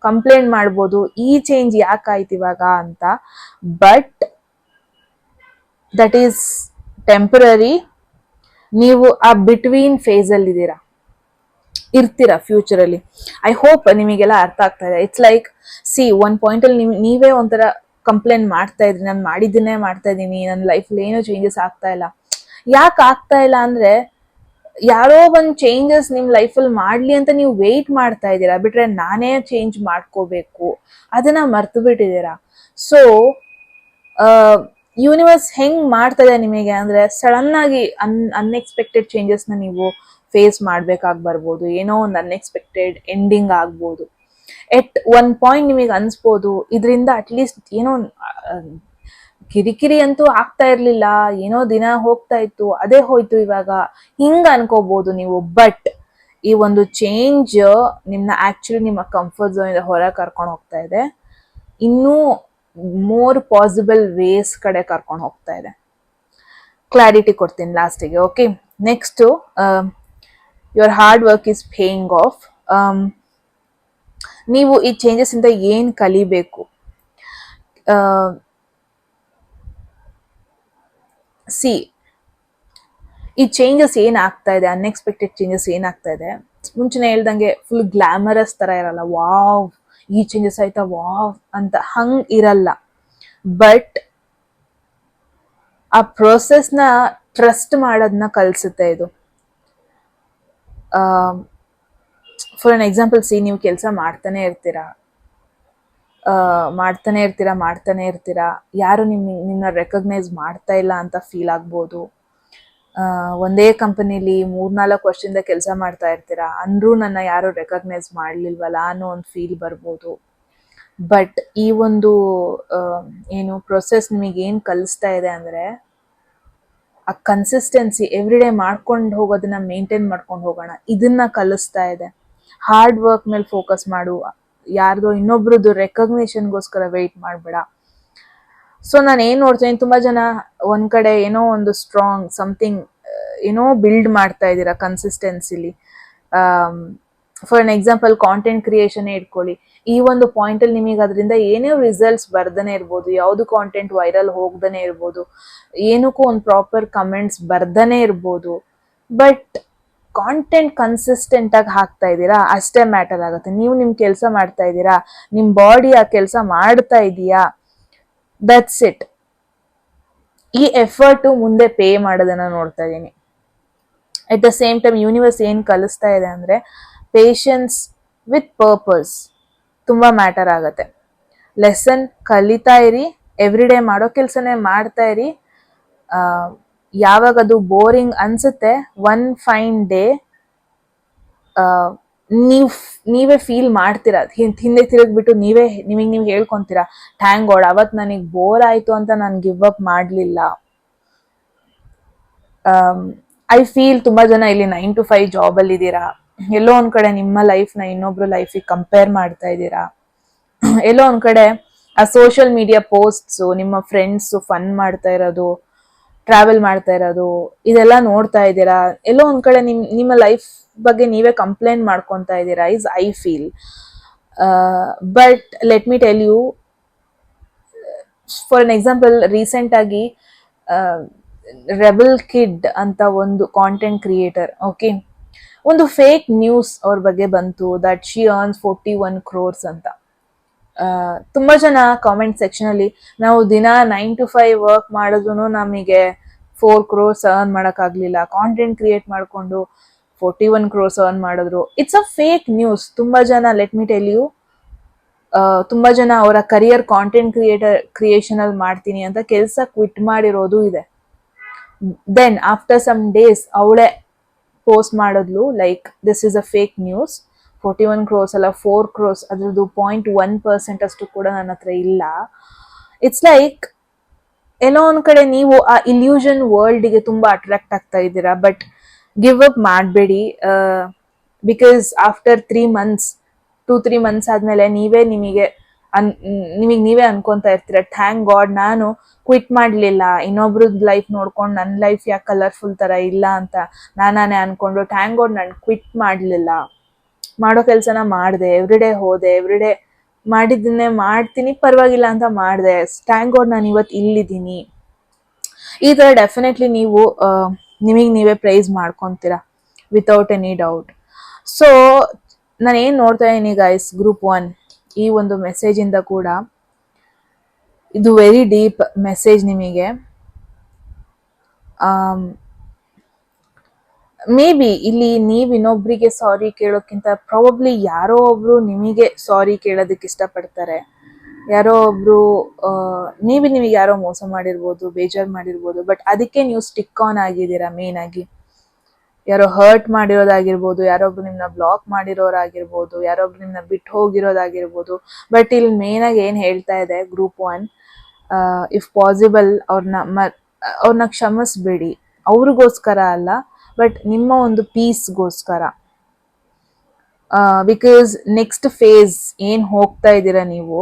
ಕಂಪ್ಲೇಂಟ್ ಮಾಡ್ಬೋದು, ಈ ಚೇಂಜ್ ಯಾಕಾಯ್ತು ಇವಾಗ ಅಂತ. But that is temporary. ನೀವು ಆ ಬಿಟ್ವೀನ್ ಫೇಸ್ ಅಲ್ಲಿ ಇರ್ತೀರಾ ಫ್ಯೂಚರ್ ಅಲ್ಲಿ. ಐ ಹೋಪ್ ನಿಮಗೆಲ್ಲ ಅರ್ಥ ಆಗ್ತಾ ಇದೆ. ಇಟ್ಸ್ ಲೈಕ್ ಒಂದ್ ಪಾಯಿಂಟ್ ಅಲ್ಲಿ ನೀವೇ ಒಂಥರ ಕಂಪ್ಲೇಂಟ್ ಮಾಡ್ತಾ ಇದ್ರಿ, ನಾನು ಮಾಡಿದ್ದನ್ನೇ ಮಾಡ್ತಾ ಇದ್ದೀನಿ, ನನ್ನ ಲೈಫಲ್ಲಿ ಏನೋ ಚೇಂಜಸ್ ಆಗ್ತಾ ಇಲ್ಲ. ಯಾಕೆ ಆಗ್ತಾ ಇಲ್ಲ ಅಂದ್ರೆ, ಯಾರೋ ಒಂದ್ ಚೇಂಜಸ್ ನಿಮ್ ಲೈಫಲ್ಲಿ ಮಾಡ್ಲಿ ಅಂತ ನೀವು ವೆಯ್ಟ್ ಮಾಡ್ತಾ ಇದ್ದೀರಾ, ಬಿಟ್ರೆ ನಾನೇ ಚೇಂಜ್ ಮಾಡ್ಕೋಬೇಕು ಅದನ್ನ ಮರ್ತು ಬಿಟ್ಟಿದ್ದೀರಾ. ಸೊ ಯೂನಿವರ್ಸ್ ಹೆಂಗ್ ಮಾಡ್ತಾ ಇದೆ ನಿಮಗೆ ಅಂದ್ರೆ, ಸಡನ್ ಆಗಿ ಅನ್ಎಕ್ಸ್ಪೆಕ್ಟೆಡ್ ಚೇಂಜಸ್ ನ ನೀವು ಫೇಸ್ ಮಾಡ್ಬೇಕಾಗಿ ಬರ್ಬೋದು. ಏನೋ ಒಂದು ಅನ್ಎಕ್ಸ್ಪೆಕ್ಟೆಡ್ ಎಂಡಿಂಗ್ ಆಗ್ಬೋದು. ಎಟ್ ಒನ್ ಪಾಯಿಂಟ್ ನಿಮಗೆ ಅನ್ಸ್ಬೋದು ಇದರಿಂದ ಅಟ್ಲೀಸ್ಟ್ ಏನೋ ಕಿರಿಕಿರಿ ಅಂತೂ ಆಗ್ತಾ ಇರ್ಲಿಲ್ಲ, ಏನೋ ದಿನ ಹೋಗ್ತಾ ಇತ್ತು, ಅದೇ ಹೋಯ್ತು ಇವಾಗ, ಹಿಂಗ ಅನ್ಕೋಬಹುದು ನೀವು. ಬಟ್ ಈ ಒಂದು ಚೇಂಜ್ ನಿಮ್ನ ಆಕ್ಚುಲಿ ನಿಮ್ಮ ಕಂಫರ್ಟ್ ಝೋನ್ ಇಂದ ಹೊರ ಕರ್ಕೊಂಡು ಹೋಗ್ತಾ ಇದೆ, ಇನ್ನೂ ಮೋರ್ ಪಾಸಿಬಲ್ ವೇಸ್ ಕಡೆ ಕರ್ಕೊಂಡು ಹೋಗ್ತಾ ಇದೆ. ಕ್ಲಾರಿಟಿ ಕೊಡ್ತೀನಿ ಲಾಸ್ಟಿಗೆ. Okay, next your hard work is paying of. ನೀವು ಈ ಚೇಂಜಸ್ ಇಂದ ಏನ್ ಕಲಿಬೇಕು? ಸಿ, ಈ ಚೇಂಜಸ್ ಏನಾಗ್ತಾ ಇದೆ, ಅನ್ಎಕ್ಸ್ಪೆಕ್ಟೆಡ್ ಚೇಂಜಸ್ ಏನಾಗ್ತಾ ಇದೆ, ಮುಂಚೆನೆ ಹೇಳ್ದಂಗೆ ಫುಲ್ ಗ್ಲಾಮರಸ್ ತರ ಇರಲ್ಲ, ವಾವ್ ಈ ಚೇಂಜಸ್ ಆಯ್ತಾ ವಾವ್ ಅಂತ, ಹಂಗ್ ಇರಲ್ಲ. ಬಟ್ ಆ ಪ್ರೋಸೆಸ್ನ ಟ್ರಸ್ಟ್ ಮಾಡೋದನ್ನ ಕಲಿಸುತ್ತೆ ಇದು. ಫಾರ್ ಅನ್ ಎಕ್ಸಾಂಪಲ್, ಸಿ, ನೀವು ಕೆಲಸ ಮಾಡ್ತಾನೆ ಇರ್ತೀರಾ, ಯಾರು ನಿಮ್ಮನ್ನ ರೆಕಗ್ನೈಸ್ ಮಾಡ್ತಾ ಇಲ್ಲ ಅಂತ ಫೀಲ್ ಆಗ್ಬೋದು. ಒಂದೇ ಕಂಪನಿಲಿ 3-4 ವರ್ಷದಿಂದ ಕೆಲಸ ಮಾಡ್ತಾ ಇರ್ತೀರಾ, ಅಂದ್ರೂ ನನ್ನ ಯಾರು ರೆಕಗ್ನೈಸ್ ಮಾಡ್ಲಿಲ್ವಲ್ಲ ಅನ್ನೋ ಒಂದು ಫೀಲ್ ಬರ್ಬೋದು. ಬಟ್ ಈ ಒಂದು ಏನು ಪ್ರೊಸೆಸ್ ನಿಮಗೆ ಏನು ಕಲಿಸ್ತಾ ಇದೆ ಅಂದ್ರೆ, ಆ ಕನ್ಸಿಸ್ಟೆನ್ಸಿ ಎವ್ರಿ ಡೇ ಮಾಡ್ಕೊಂಡು ಹೋಗೋದನ್ನ ಮೇಂಟೈನ್ ಮಾಡ್ಕೊಂಡು ಹೋಗೋಣ, ಇದನ್ನ ಕಲಿಸ್ತಾ ಇದೆ. ಹಾರ್ಡ್ ವರ್ಕ್ ಮೇಲೆ ಫೋಕಸ್ ಮಾಡು, ಯಾರ್ದೋ ಇನ್ನೊಬ್ರದ್ದು ರೆಕಗ್ನೇಷನ್ಗೋಸ್ಕರ ವೆಯ್ಟ್ ಮಾಡಬೇಡ. ಸೊ ನಾನು ಏನ್ ನೋಡ್ತೀನಿ, ತುಂಬಾ ಜನ ಒಂದ್ ಕಡೆ ಏನೋ ಒಂದು ಸ್ಟ್ರಾಂಗ್ ಸಮಥಿಂಗ್ ಏನೋ ಬಿಲ್ಡ್ ಮಾಡ್ತಾ ಇದ್ದೀರಾ consistently. For an example, content creation ಇಟ್ಕೊಳ್ಳಿ. ಈ ಒಂದು ಪಾಯಿಂಟ್ ಅಲ್ಲಿ ನಿಮಗೆ ಅದರಿಂದ ಏನೇ ರಿಸಲ್ಟ್ಸ್ ಬರ್ದನೆ ಇರ್ಬೋದು, ಯಾವ್ದು ಕಾಂಟೆಂಟ್ ವೈರಲ್ ಹೋಗ್ದನೆ ಇರ್ಬೋದು, ಏನಕ್ಕೂ ಒಂದು ಪ್ರಾಪರ್ ಕಮೆಂಟ್ಸ್ ಬರ್ದನೆ ಇರ್ಬೋದು, ಬಟ್ ಕಾಂಟೆಂಟ್ ಕನ್ಸಿಸ್ಟೆಂಟ್ ಆಗಿ ಹಾಕ್ತಾ ಇದ್ದೀರಾ, ಅಷ್ಟೇ ಮ್ಯಾಟರ್ ಆಗುತ್ತೆ. ನೀವು ನಿಮ್ ಕೆಲಸ ಮಾಡ್ತಾ ಇದ್ದೀರಾ, ನಿಮ್ ಬಾಡಿ ಆ ಕೆಲಸ ಮಾಡ್ತಾ ಇದೀಯಾ, ದಟ್ಸ್ ಇಟ್. ಈ ಎಫರ್ಟ್ ಮುಂದೆ ಪೇ ಮಾಡೋದನ್ನ ನೋಡ್ತಾ ಇದೀನಿ. At the same time universe ಏನ್ ಕಲಿಸ್ತಾ ಇದೆ ಅಂದ್ರೆ, ಪೇಷನ್ಸ್ ವಿತ್ ಪರ್ಪಸ್ ತುಂಬಾ ಮ್ಯಾಟರ್ ಆಗತ್ತೆ. ಲೆಸನ್ ಕಲಿತಾ ಇರಿ, ಎವ್ರಿ ಡೇ ಮಾಡೋ ಕೆಲ್ಸನೇ ಮಾಡ್ತಾ ಇರಿ. ಯಾವಾಗ ಅದು ಬೋರಿಂಗ್ ಅನ್ಸುತ್ತೆ, ಒನ್ ಫೈನ್ ಡೇ ನೀವೇ ಫೀಲ್ ಮಾಡ್ತೀರಾ, ಹಿಂದೆ ತಿರುಗ್ಬಿಟ್ಟು ನೀವು ಹೇಳ್ಕೊಂತೀರಾ, ಥ್ಯಾಂಕ್ ಗಾಡ್ ಅವತ್ ನನಗ್ ಬೋರ್ ಆಯ್ತು ಅಂತ ನಾನು ಗಿವ್ ಅಪ್ ಮಾಡ್ಲಿಲ್ಲ. ಐ ಫೀಲ್ ತುಂಬಾ ಜನ ಇಲ್ಲಿ 9 to 5 ಜಾಬ್ ಅಲ್ಲಿ ಇದ್ದೀರಾ, ಎಲ್ಲೋ ಒಂದ್ ಕಡೆ ನಿಮ್ಮ ಲೈಫ್ ನ ಇನ್ನೊಬ್ರು ಲೈಫಿಗೆ ಕಂಪೇರ್ ಮಾಡ್ತಾ ಇದ್ದೀರಾ, ಎಲ್ಲೋ ಒಂದ್ ಕಡೆ ಆ ಸೋಷಿಯಲ್ ಮೀಡಿಯಾ ಪೋಸ್ಟ್ಸ್, ನಿಮ್ಮ ಫ್ರೆಂಡ್ಸ್ ಫನ್ ಮಾಡ್ತಾ ಇರೋದು, ಟ್ರಾವೆಲ್ ಮಾಡ್ತಾ ಇರೋದು, ಇದೆಲ್ಲ ನೋಡ್ತಾ ಇದ್ದೀರಾ, ಎಲ್ಲೋ ಒಂದ್ ಕಡೆ ನಿಮ್ಮ ಲೈಫ್ ಬಗ್ಗೆ ನೀವೇ ಕಂಪ್ಲೇಂಟ್ ಮಾಡ್ಕೊತಾ ಇದ್ದೀರಾ, is I feel. But let me tell you, for an example, recent ಆಗಿ ರೆಬಲ್ ಕಿಡ್ ಅಂತ ಒಂದು ಕಾಂಟೆಂಟ್ ಕ್ರಿಯೇಟರ್, ಓಕೆ, ಒಂದು ಫೇಕ್ ನ್ಯೂಸ್ ಅವ್ರ ಬಗ್ಗೆ ಬಂತು, ದಟ್ ಶಿ ಅರ್ನ್ಸ್ 41 crores ಅಂತ. ತುಂಬಾ ಜನ ಕಾಮೆಂಟ್ ಸೆಕ್ಷನ್ ಅಲ್ಲಿ, ನಾವು ದಿನ 9 to 5 ವರ್ಕ್ ಮಾಡಿದ್ರು ನಮಗೆ 4 crores ಅರ್ನ್ ಮಾಡಕ್ ಆಗ್ಲಿಲ್ಲ, ಕಾಂಟೆಂಟ್ ಕ್ರಿಯೇಟ್ ಮಾಡ್ಕೊಂಡು 41 crores ಅರ್ನ್ ಮಾಡಿದ್ರು. It's a fake news. ತುಂಬಾ ಜನ, ಲೆಟ್ ಮಿ ಟೆಲ್ ಯು, ತುಂಬಾ ಜನ ಅವರ ಕರಿಯರ್ ಕಾಂಟೆಂಟ್ ಕ್ರಿಯೇಷನ್ ಅಲ್ಲಿ ಮಾಡ್ತೀನಿ ಅಂತ ಕೆಲಸ ಕ್ವಿಟ್ ಮಾಡಿರೋದು ಇದೆ. ದೆನ್ ಆಫ್ಟರ್ ಸಮ್ ಡೇಸ್ ಅವಳೇ ಪೋಸ್ಟ್ ಮಾಡಿದ್ಲು, like this is a fake news, 41 crores ಅಲ್ಲ 4 crores, ಅದ್ರದ್ದು 0.1% ಅಷ್ಟು ಕೂಡ ನನ್ನ ಹತ್ರ ಇಲ್ಲ. ಇಟ್ಸ್ ಲೈಕ್ ಏನೋ ಒಂದ್ ಕಡೆ ನೀವು ಆ ಇಲ್ಯೂಷನ್ ವರ್ಲ್ಡ್ಗೆ ತುಂಬಾ ಅಟ್ರಾಕ್ಟ್ ಆಗ್ತಾ ಇದ್ದೀರಾ. ಬಟ್ ಗಿವ್ ಅಪ್ ಮಾಡಬೇಡಿ, ಬಿಕಾಸ್ ಆಫ್ಟರ್ 2-3 months ಆದ್ಮೇಲೆ ನೀವೇ ಅನ್ಕೊಂತಾ ಇರ್ತೀರ, ಥ್ಯಾಂಕ್ ಗಾಡ್ ನಾನು ಕ್ವಿಟ್ ಮಾಡ್ಲಿಲ್ಲ, ಇನ್ನೊಬ್ರದ್ ಲೈಫ್ ನೋಡ್ಕೊಂಡು ನನ್ನ ಲೈಫ್ ಯಾಕೆ ಕಲರ್ಫುಲ್ ತರ ಇಲ್ಲ ಅಂತ ನಾನೇ ಅನ್ಕೊಂಡು, ಥ್ಯಾಂಕ್ ಗಾಡ್ ನಾನು ಕ್ವಿಟ್ ಮಾಡ್ಲಿಲ್ಲ, ಮಾಡೋ ಕೆಲ್ಸನ ಮಾಡಿದೆ, ಎವ್ರಿಡೇ ಹೋದೆ, ಎವ್ರಿಡೇ ಮಾಡಿದ್ದನ್ನೇ ಮಾಡ್ತೀನಿ, ಪರವಾಗಿಲ್ಲ ಅಂತ ಮಾಡಿದೆ, ಥ್ಯಾಂಕ್ ಗಾಡ್ ನಾನು ಇವತ್ತು ಇಲ್ಲಿದ್ದೀನಿ. ಈ ತರ ಡೆಫಿನೆಟ್ಲಿ ನೀವು ನೀವೇ ಪ್ರೈಸ್ ಮಾಡ್ಕೊಂತೀರಾ ವಿತೌಟ್ ಎನಿ ಡೌಟ್. ಸೊ ನಾನು ಏನ್ ನೋಡ್ತಾ ಇದೀನಿ ಗೈಸ್, ಗ್ರೂಪ್ 1 ಈ ಒಂದು ಮೆಸೇಜ್ ಇಂದ ಕೂಡ ಇದು ವೆರಿ ಡೀಪ್ ಮೆಸೇಜ್ ನಿಮಗೆ. ಮೇ ಬಿ ಇಲ್ಲಿ ನೀವ್ ಇನ್ನೊಬ್ರಿಗೆ ಸಾರಿ ಕೇಳೋಕ್ಕಿಂತ ಪ್ರಾಬಬ್ಲಿ ಯಾರೋ ಒಬ್ರು ನಿಮಗೆ ಸಾರಿ ಕೇಳೋದಕ್ಕೆ ಇಷ್ಟಪಡ್ತಾರೆ. ಯಾರೋ ಒಬ್ರು ಮೇ ಬಿ ನಿಮಗೆ ಯಾರೋ ಮೋಸ ಮಾಡಿರ್ಬೋದು, ಬೇಜಾರ್ ಮಾಡಿರ್ಬೋದು, ಬಟ್ ಅದಕ್ಕೆ ನೀವು ಸ್ಟಿಕ್ ಆನ್ ಆಗಿದ್ದೀರಾ ಮೇನ್ ಆಗಿ. ಯಾರೋ ಹರ್ಟ್ ಮಾಡಿರೋದಾಗಿರ್ಬೋದು, ಯಾರೊಬ್ರು ನಿಮ್ಮನ್ನ ಬ್ಲಾಕ್ ಮಾಡಿರೋರಾಗಿರ್ಬೋದು, ಯಾರೊಬ್ರು ನಿಮ್ಮನ್ನ ಬಿಟ್ಟು ಹೋಗಿರೋದಾಗಿರ್ಬೋದು. ಬಟ್ ಇಲ್ಲಿ ಮೇನ್ ಆಗಿ ಏನ್ ಹೇಳ್ತಾ ಇದೆ ಗ್ರೂಪ್ 1, ಇಫ್ ಪಾಸಿಬಲ್ ಅವ್ರನ್ನ ಕ್ಷಮಿಸ್ಬೇಡಿ. ಅವ್ರಿಗೋಸ್ಕರ ಅಲ್ಲ, ಬಟ್ ನಿಮ್ಮ ಒಂದು ಪೀಸ್ಗೋಸ್ಕರ. ಬಿಕಾಸ್ ನೆಕ್ಸ್ಟ್ ಫೇಸ್ ಏನ್ ಹೋಗ್ತಾ ಇದ್ದೀರಾ ನೀವು,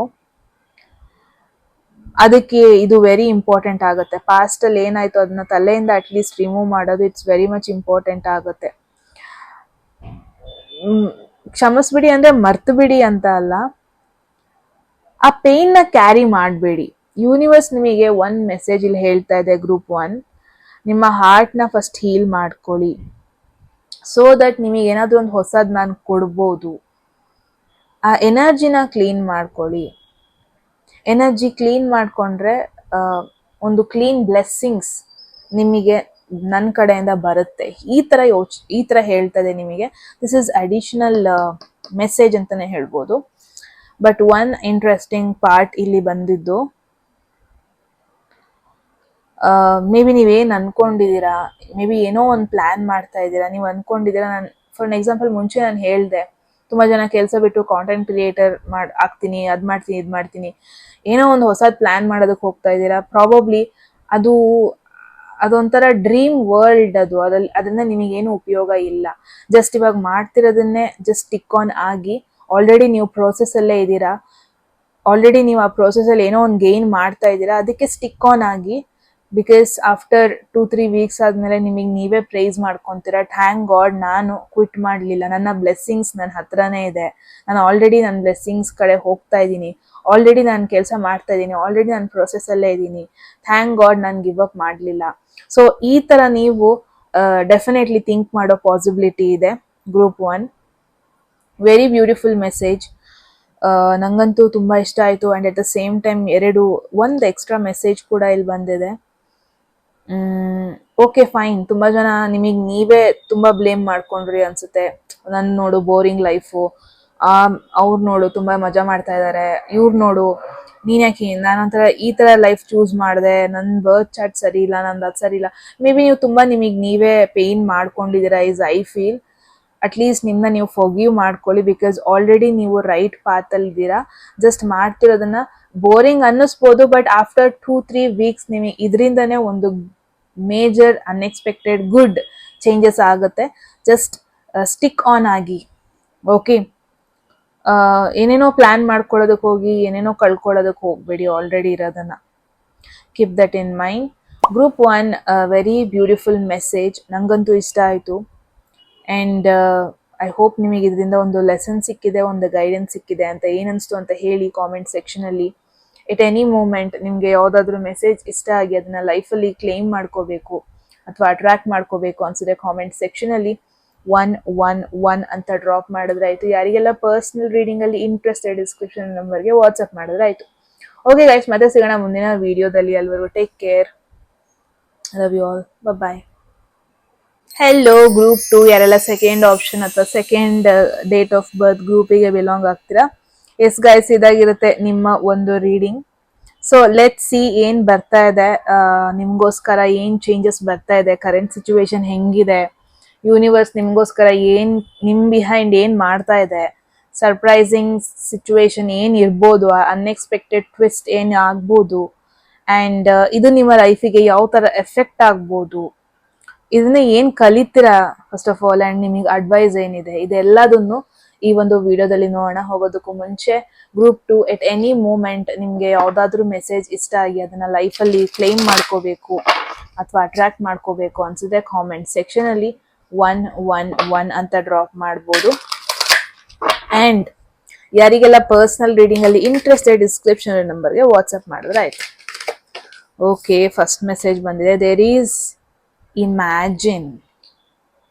ಅದಕ್ಕೆ ಇದು ವೆರಿ ಇಂಪಾರ್ಟೆಂಟ್ ಆಗುತ್ತೆ. ಪಾಸ್ಟ್ ಅಲ್ಲಿ ಏನಾಯ್ತು ಅದನ್ನ ತಲೆಯಿಂದ ಅಟ್ಲೀಸ್ಟ್ ರಿಮೂವ್ ಮಾಡೋದು ಇಟ್ಸ್ ವೆರಿ ಮಚ್ ಇಂಪಾರ್ಟೆಂಟ್ ಆಗುತ್ತೆ. ಕ್ಷಮಿಸ್ಬಿಡಿ ಅಂದ್ರೆ ಮರ್ತು ಬಿಡಿ ಅಂತ ಅಲ್ಲ, ಆ ಪೇನ್ ನ ಕ್ಯಾರಿ ಮಾಡಬೇಡಿ. ಯೂನಿವರ್ಸ್ ನಿಮಗೆ ಒಂದ್ ಮೆಸೇಜ್ ಇಲ್ಲಿ ಹೇಳ್ತಾ ಇದೆ ಗ್ರೂಪ್ 1, ನಿಮ್ಮ ಹಾರ್ಟ್ ನ ಫಸ್ಟ್ ಹೀಲ್ ಮಾಡ್ಕೊಳ್ಳಿ, ಸೋ ದಟ್ ನಿಮಗೆ ಏನಾದ್ರೂ ಒಂದು ಹೊಸದ್ ನಾನು ಕೊಡ್ಬೋದು. ಆ ಎನರ್ಜಿನ ಕ್ಲೀನ್ ಮಾಡ್ಕೊಳ್ಳಿ. ಎನರ್ಜಿ ಕ್ಲೀನ್ ಮಾಡ್ಕೊಂಡ್ರೆ ಒಂದು ಕ್ಲೀನ್ ಬ್ಲೆಸ್ಸಿಂಗ್ಸ್ ನಿಮಗೆ ನನ್ನ ಕಡೆಯಿಂದ ಬರುತ್ತೆ. ಈ ತರ ಹೇಳ್ತದೆ ನಿಮಗೆ. ದಿಸ್ ಇಸ್ ಅಡಿಷನಲ್ ಮೆಸೇಜ್ ಅಂತಾನೆ ಹೇಳ್ಬೋದು. ಬಟ್ ಒನ್ ಇಂಟ್ರೆಸ್ಟಿಂಗ್ ಪಾರ್ಟ್ ಇಲ್ಲಿ ಬಂದಿದ್ದು, ಮೇ ಬಿ ನೀವೇನು ಅನ್ಕೊಂಡಿದ್ದೀರಾ, ಮೇ ಬಿ ಏನೋ ಒಂದು ಪ್ಲಾನ್ ಮಾಡ್ತಾ ಇದ್ದೀರಾ, ನೀವು ಅನ್ಕೊಂಡಿದ್ದೀರಾ. ನಾನು ಫಾರ್ ಎಕ್ಸಾಂಪಲ್ ಮುಂಚೆ ನಾನು ಹೇಳಿದೆ, ತುಂಬಾ ಜನ ಕೆಲಸ ಬಿಟ್ಟು ಕಾಂಟೆಂಟ್ ಕ್ರಿಯೇಟರ್ ಆಗ್ತೀನಿ, ಅದ್ ಮಾಡ್ತೀನಿ, ಇದ್ ಮಾಡ್ತೀನಿ, ಏನೋ ಒಂದು ಹೊಸದ್ ಪ್ಲಾನ್ ಮಾಡೋದಕ್ಕೆ ಹೋಗ್ತಾ ಇದ್ದೀರಾ. ಪ್ರಾಬಬ್ಲಿ ಅದೊಂಥರ ಡ್ರೀಮ್ ವರ್ಲ್ಡ್. ಅದನ್ನ ನಿಮಗೇನು ಉಪಯೋಗ ಇಲ್ಲ. ಜಸ್ಟ್ ಇವಾಗ ಮಾಡ್ತಿರೋದನ್ನೇ ಜಸ್ಟ್ ಟಿಕ್ ಆನ್ ಆಗಿ, ಆಲ್ರೆಡಿ ನೀವು ಪ್ರೋಸೆಸ್ ಅಲ್ಲೇ ಇದ್ದೀರಾ, ಆಲ್ರೆಡಿ ನೀವು ಆ ಪ್ರೋಸೆಸ್ ಅಲ್ಲಿ ಏನೋ ಒಂದು ಗೇನ್ ಮಾಡ್ತಾ ಇದ್ದೀರಾ, ಅದಕ್ಕೆ ಸ್ಟಿಕ್ ಆನ್ ಆಗಿ. ಬಿಕಾಸ್ ಆಫ್ಟರ್ 2-3 ವೀಕ್ಸ್ ಆದ್ಮೇಲೆ ನಿಮಗೆ ನೀವೇ ಪ್ರೈಸ್ ಮಾಡ್ಕೊಂತೀರಾ, ಥ್ಯಾಂಕ್ ಗಾಡ್ ನಾನು ಕ್ವಿಟ್ ಮಾಡಲಿಲ್ಲ, ನನ್ನ ಬ್ಲೆಸ್ಸಿಂಗ್ಸ್ ನನ್ನ ಹತ್ರನೇ ಇದೆ, ನಾನು ಆಲ್ರೆಡಿ ನನ್ನ ಬ್ಲೆಸ್ಸಿಂಗ್ಸ್ ಕಡೆ ಹೋಗ್ತಾ ಇದ್ದೀನಿ, ಆಲ್ರೆಡಿ ನಾನು ಕೆಲಸ ಮಾಡ್ತಾ ಇದ್ದೀನಿ, ಆಲ್ರೆಡಿ ನಾನು ಪ್ರೊಸೆಸ್ ಅಲ್ಲೇ ಇದ್ದೀನಿ, ಥ್ಯಾಂಕ್ ಗಾಡ್ ನಾನು ಗಿವ್ ಅಪ್ ಮಾಡಲಿಲ್ಲ. ಸೊ ಈ ತರ ನೀವು ಡೆಫಿನೆಟ್ಲಿ ಥಿಂಕ್ ಮಾಡೋ ಪಾಸಿಬಿಲಿಟಿ ಇದೆ ಗ್ರೂಪ್ 1. Very beautiful message. ನಂಗಂತೂ ತುಂಬಾ ಇಷ್ಟ ಆಯ್ತು. And at the same time ಒಂದು ಎಕ್ಸ್ಟ್ರಾ ಮೆಸೇಜ್ ಕೂಡ ಇಲ್ಲಿ ಬಂದಿದೆ. ಓಕೆ ಫೈನ್, ತುಂಬಾ ಜನ ನಿಮಗೆ ನೀವೇ ತುಂಬಾ ಬ್ಲೇಮ್ ಮಾಡ್ಕೊಂಡ್ರಿ ಅನ್ಸುತ್ತೆ. ನನ್ ನೋಡು ಬೋರಿಂಗ್ ಲೈಫು, ಅವ್ರು ನೋಡು ತುಂಬಾ ಮಜಾ ಮಾಡ್ತಾ ಇದಾರೆ, ಇವ್ರು ನೋಡು ನೀನ್ ಯಾಕೆ ನಾನೊಂಥರ ಈ ತರ ಲೈಫ್ ಚೂಸ್ ಮಾಡಿದೆ, ನನ್ ಬರ್ತ್ ಚಾರ್ಟ್ ಸರಿ ಇಲ್ಲ, ನಂದು ಅದು ಸರಿ ಇಲ್ಲ. ಮೇ ಬಿ ನೀವು ತುಂಬಾ ನಿಮಗೆ ನೀವೇ ಪೇನ್ ಮಾಡ್ಕೊಂಡಿದ್ದೀರಾ ಇಸ್ ಐ ಫೀಲ್. ಅಟ್ಲೀಸ್ಟ್ ನಿಮ್ನ ನೀವು ಫಾರ್ಗಿವ್ ಮಾಡ್ಕೊಳ್ಳಿ. ಬಿಕಾಸ್ ಆಲ್ರೆಡಿ ನೀವು ರೈಟ್ ಪಾತ್ ಅಲ್ಲಿ ಇದ್ದೀರಾ. ಜಸ್ಟ್ ಮಾಡ್ತಿರೋದನ್ನ ಬೋರಿಂಗ್ ಅನ್ನಿಸ್ಬೋದು, ಬಟ್ ಆಫ್ಟರ್ 2-3 ವೀಕ್ಸ್ ನಿಮಗೆ ಇದರಿಂದನೇ ಒಂದು ಮೇಜರ್ ಅನ್ಎಕ್ಸ್ಪೆಕ್ಟೆಡ್ ಗುಡ್ ಚೇಂಜಸ್ ಆಗುತ್ತೆ. ಜಸ್ಟ್ ಸ್ಟಿಕ್ ಆನ್ ಆಗಿ. ಓಕೆ, ಏನೇನೋ ಪ್ಲಾನ್ ಮಾಡ್ಕೊಳ್ಳೋದಕ್ಕೆ ಹೋಗಿ ಏನೇನೋ ಕಳ್ಕೊಳ್ಳೋದಕ್ಕೆ ಹೋಗ್ಬೇಡಿ ಆಲ್ರೆಡಿ ಇರೋದನ್ನ. Keep that in mind. Group 1 very beautiful message, ನಂಗಂತೂ ಇಷ್ಟ ಆಯ್ತು. ಅಂಡ್ ಐ ಹೋಪ್ ನಿಮಗೆ ಇದರಿಂದ ಒಂದು ಲೆಸನ್ ಸಿಕ್ಕಿದೆ, ಒಂದು ಗೈಡೆನ್ಸ್ ಸಿಕ್ಕಿದೆ ಅಂತ. ಏನನ್ನಿಸ್ತು ಅಂತ ಹೇಳಿ ಕಾಮೆಂಟ್ ಸೆಕ್ಷನ್ ಅಲ್ಲಿ. ಎಟ್ ಎನಿ ಮೂಮೆಂಟ್ ನಿಮ್ಗೆ ಯಾವ್ದಾದ್ರು ಮೆಸೇಜ್ ಇಷ್ಟ ಆಗಿ ಅದನ್ನ ಲೈಫಲ್ಲಿ ಕ್ಲೇಮ್ ಮಾಡ್ಕೋಬೇಕು ಅಥವಾ ಅಟ್ರಾಕ್ಟ್ ಮಾಡ್ಕೋಬೇಕು ಅನ್ಸಿದ್ರೆ ಕಾಮೆಂಟ್ ಸೆಕ್ಷನ್ ಅಲ್ಲಿ 111 ಅಂತ ಡ್ರಾಪ್ ಮಾಡಿದ್ರೆ ಆಯ್ತು. ಯಾರಿಗೆಲ್ಲ ಪರ್ಸನಲ್ ರೀಡಿಂಗ್ ಅಲ್ಲಿ ಇಂಟ್ರೆಸ್ಟೆಡ್ ಡಿಸ್ಕ್ರಿಪ್ಷನ್ ನಂಬರ್ಗೆ ವಾಟ್ಸ್ಆಪ್ ಮಾಡಿದ್ರೆ ಆಯ್ತು. ಓಕೆ ಗೈಸ್, ಮತ್ತೆ ಸಿಗೋಣ ಮುಂದಿನ ವಿಡಿಯೋದಲ್ಲಿ. ಅಲ್ಲಿವರೆಗೂ take care, love you all, bye. Hello group 2, ಯಾರೆಲ್ಲ ಸೆಕೆಂಡ್ ಆಪ್ಷನ್ ಅಥವಾ ಸೆಕೆಂಡ್ ಡೇಟ್ ಆಫ್ ಬರ್ತ್ ಗ್ರೂಪಿಗೆ ಬಿಲಾಂಗ್ ಆಗ್ತೀರಾ. ಎಸ್ ಗೈಸ್, ಇದಾಗಿರುತ್ತೆ ನಿಮ್ಮ ಒಂದು ರೀಡಿಂಗ್. ಸೊ ಲೆಟ್ ಸಿ ಏನ್ ಬರ್ತಾ ಇದೆ ನಿಮ್ಗೋಸ್ಕರ, ಏನ್ ಚೇಂಜಸ್ ಬರ್ತಾ ಇದೆ, ಕರೆಂಟ್ ಸಿಚುವೇಶನ್ ಹೆಂಗಿದೆ, ಯೂನಿವರ್ಸ್ ನಿಮ್ಗೋಸ್ಕರ ನಿಮ್ ಬಿಹೈಂಡ್ ಏನ್ ಮಾಡ್ತಾ ಇದೆ, ಸರ್ಪ್ರೈಸಿಂಗ್ ಸಿಚುವೇಶನ್ ಏನ್ ಇರ್ಬೋದು, ಅನ್ಎಕ್ಸ್ಪೆಕ್ಟೆಡ್ ಟ್ವಿಸ್ಟ್ ಏನ್ ಆಗ್ಬೋದು, ಅಂಡ್ ಇದು ನಿಮ್ಮ ಲೈಫಿಗೆ ಯಾವ ತರ ಎಫೆಕ್ಟ್ ಆಗ್ಬೋದು, ಇದನ್ನ ಏನ್ ಕಲಿತೀರಾ ಫಸ್ಟ್ ಆಫ್ ಆಲ್, ಅಂಡ್ ನಿಮಗೆ ಅಡ್ವೈಸ್ ಏನಿದೆ, ಇದೆಲ್ಲದನ್ನು ಈ ಒಂದು ವಿಡಿಯೋದಲ್ಲಿ ನೋಡೋಣ. ಹೋಗೋದಕ್ಕೂ ಮುಂಚೆ ಗ್ರೂಪ್ 2 ಎಟ್ ಎನಿ ಮೂಮೆಂಟ್ ನಿಮ್ಗೆ ಯಾವ್ದಾದ್ರು ಮೆಸೇಜ್ ಇಷ್ಟ ಆಗಿ ಅದನ್ನ ಲೈಫಲ್ಲಿ ಕ್ಲೇಮ್ ಮಾಡ್ಕೋಬೇಕು ಅಥವಾ ಅಟ್ರಾಕ್ಟ್ ಮಾಡ್ಕೋಬೇಕು ಅನ್ಸಿದ್ರೆ ಕಾಮೆಂಟ್ ಸೆಕ್ಷನ್ ಅಲ್ಲಿ 111 ಅಂತ ಡ್ರಾಪ್ ಮಾಡ್ಬೋದು. ಅಂಡ್ ಯಾರಿಗೆಲ್ಲ ಪರ್ಸನಲ್ ರೀಡಿಂಗ್ ಅಲ್ಲಿ ಇಂಟ್ರೆಸ್ಟೆಡ್ ಡಿಸ್ಕ್ರಿಪ್ಷನ್ ನಂಬರ್ಗೆ ವಾಟ್ಸ್ಆಪ್ ಮಾಡಿದ್ರೆ ಆಯ್ತು. ಓಕೆ, ಫಸ್ಟ್ ಮೆಸೇಜ್ ಬಂದಿದೆ, ದೇರ್ ಈಸ್ ಇಮ್ಯಾಜಿನ್.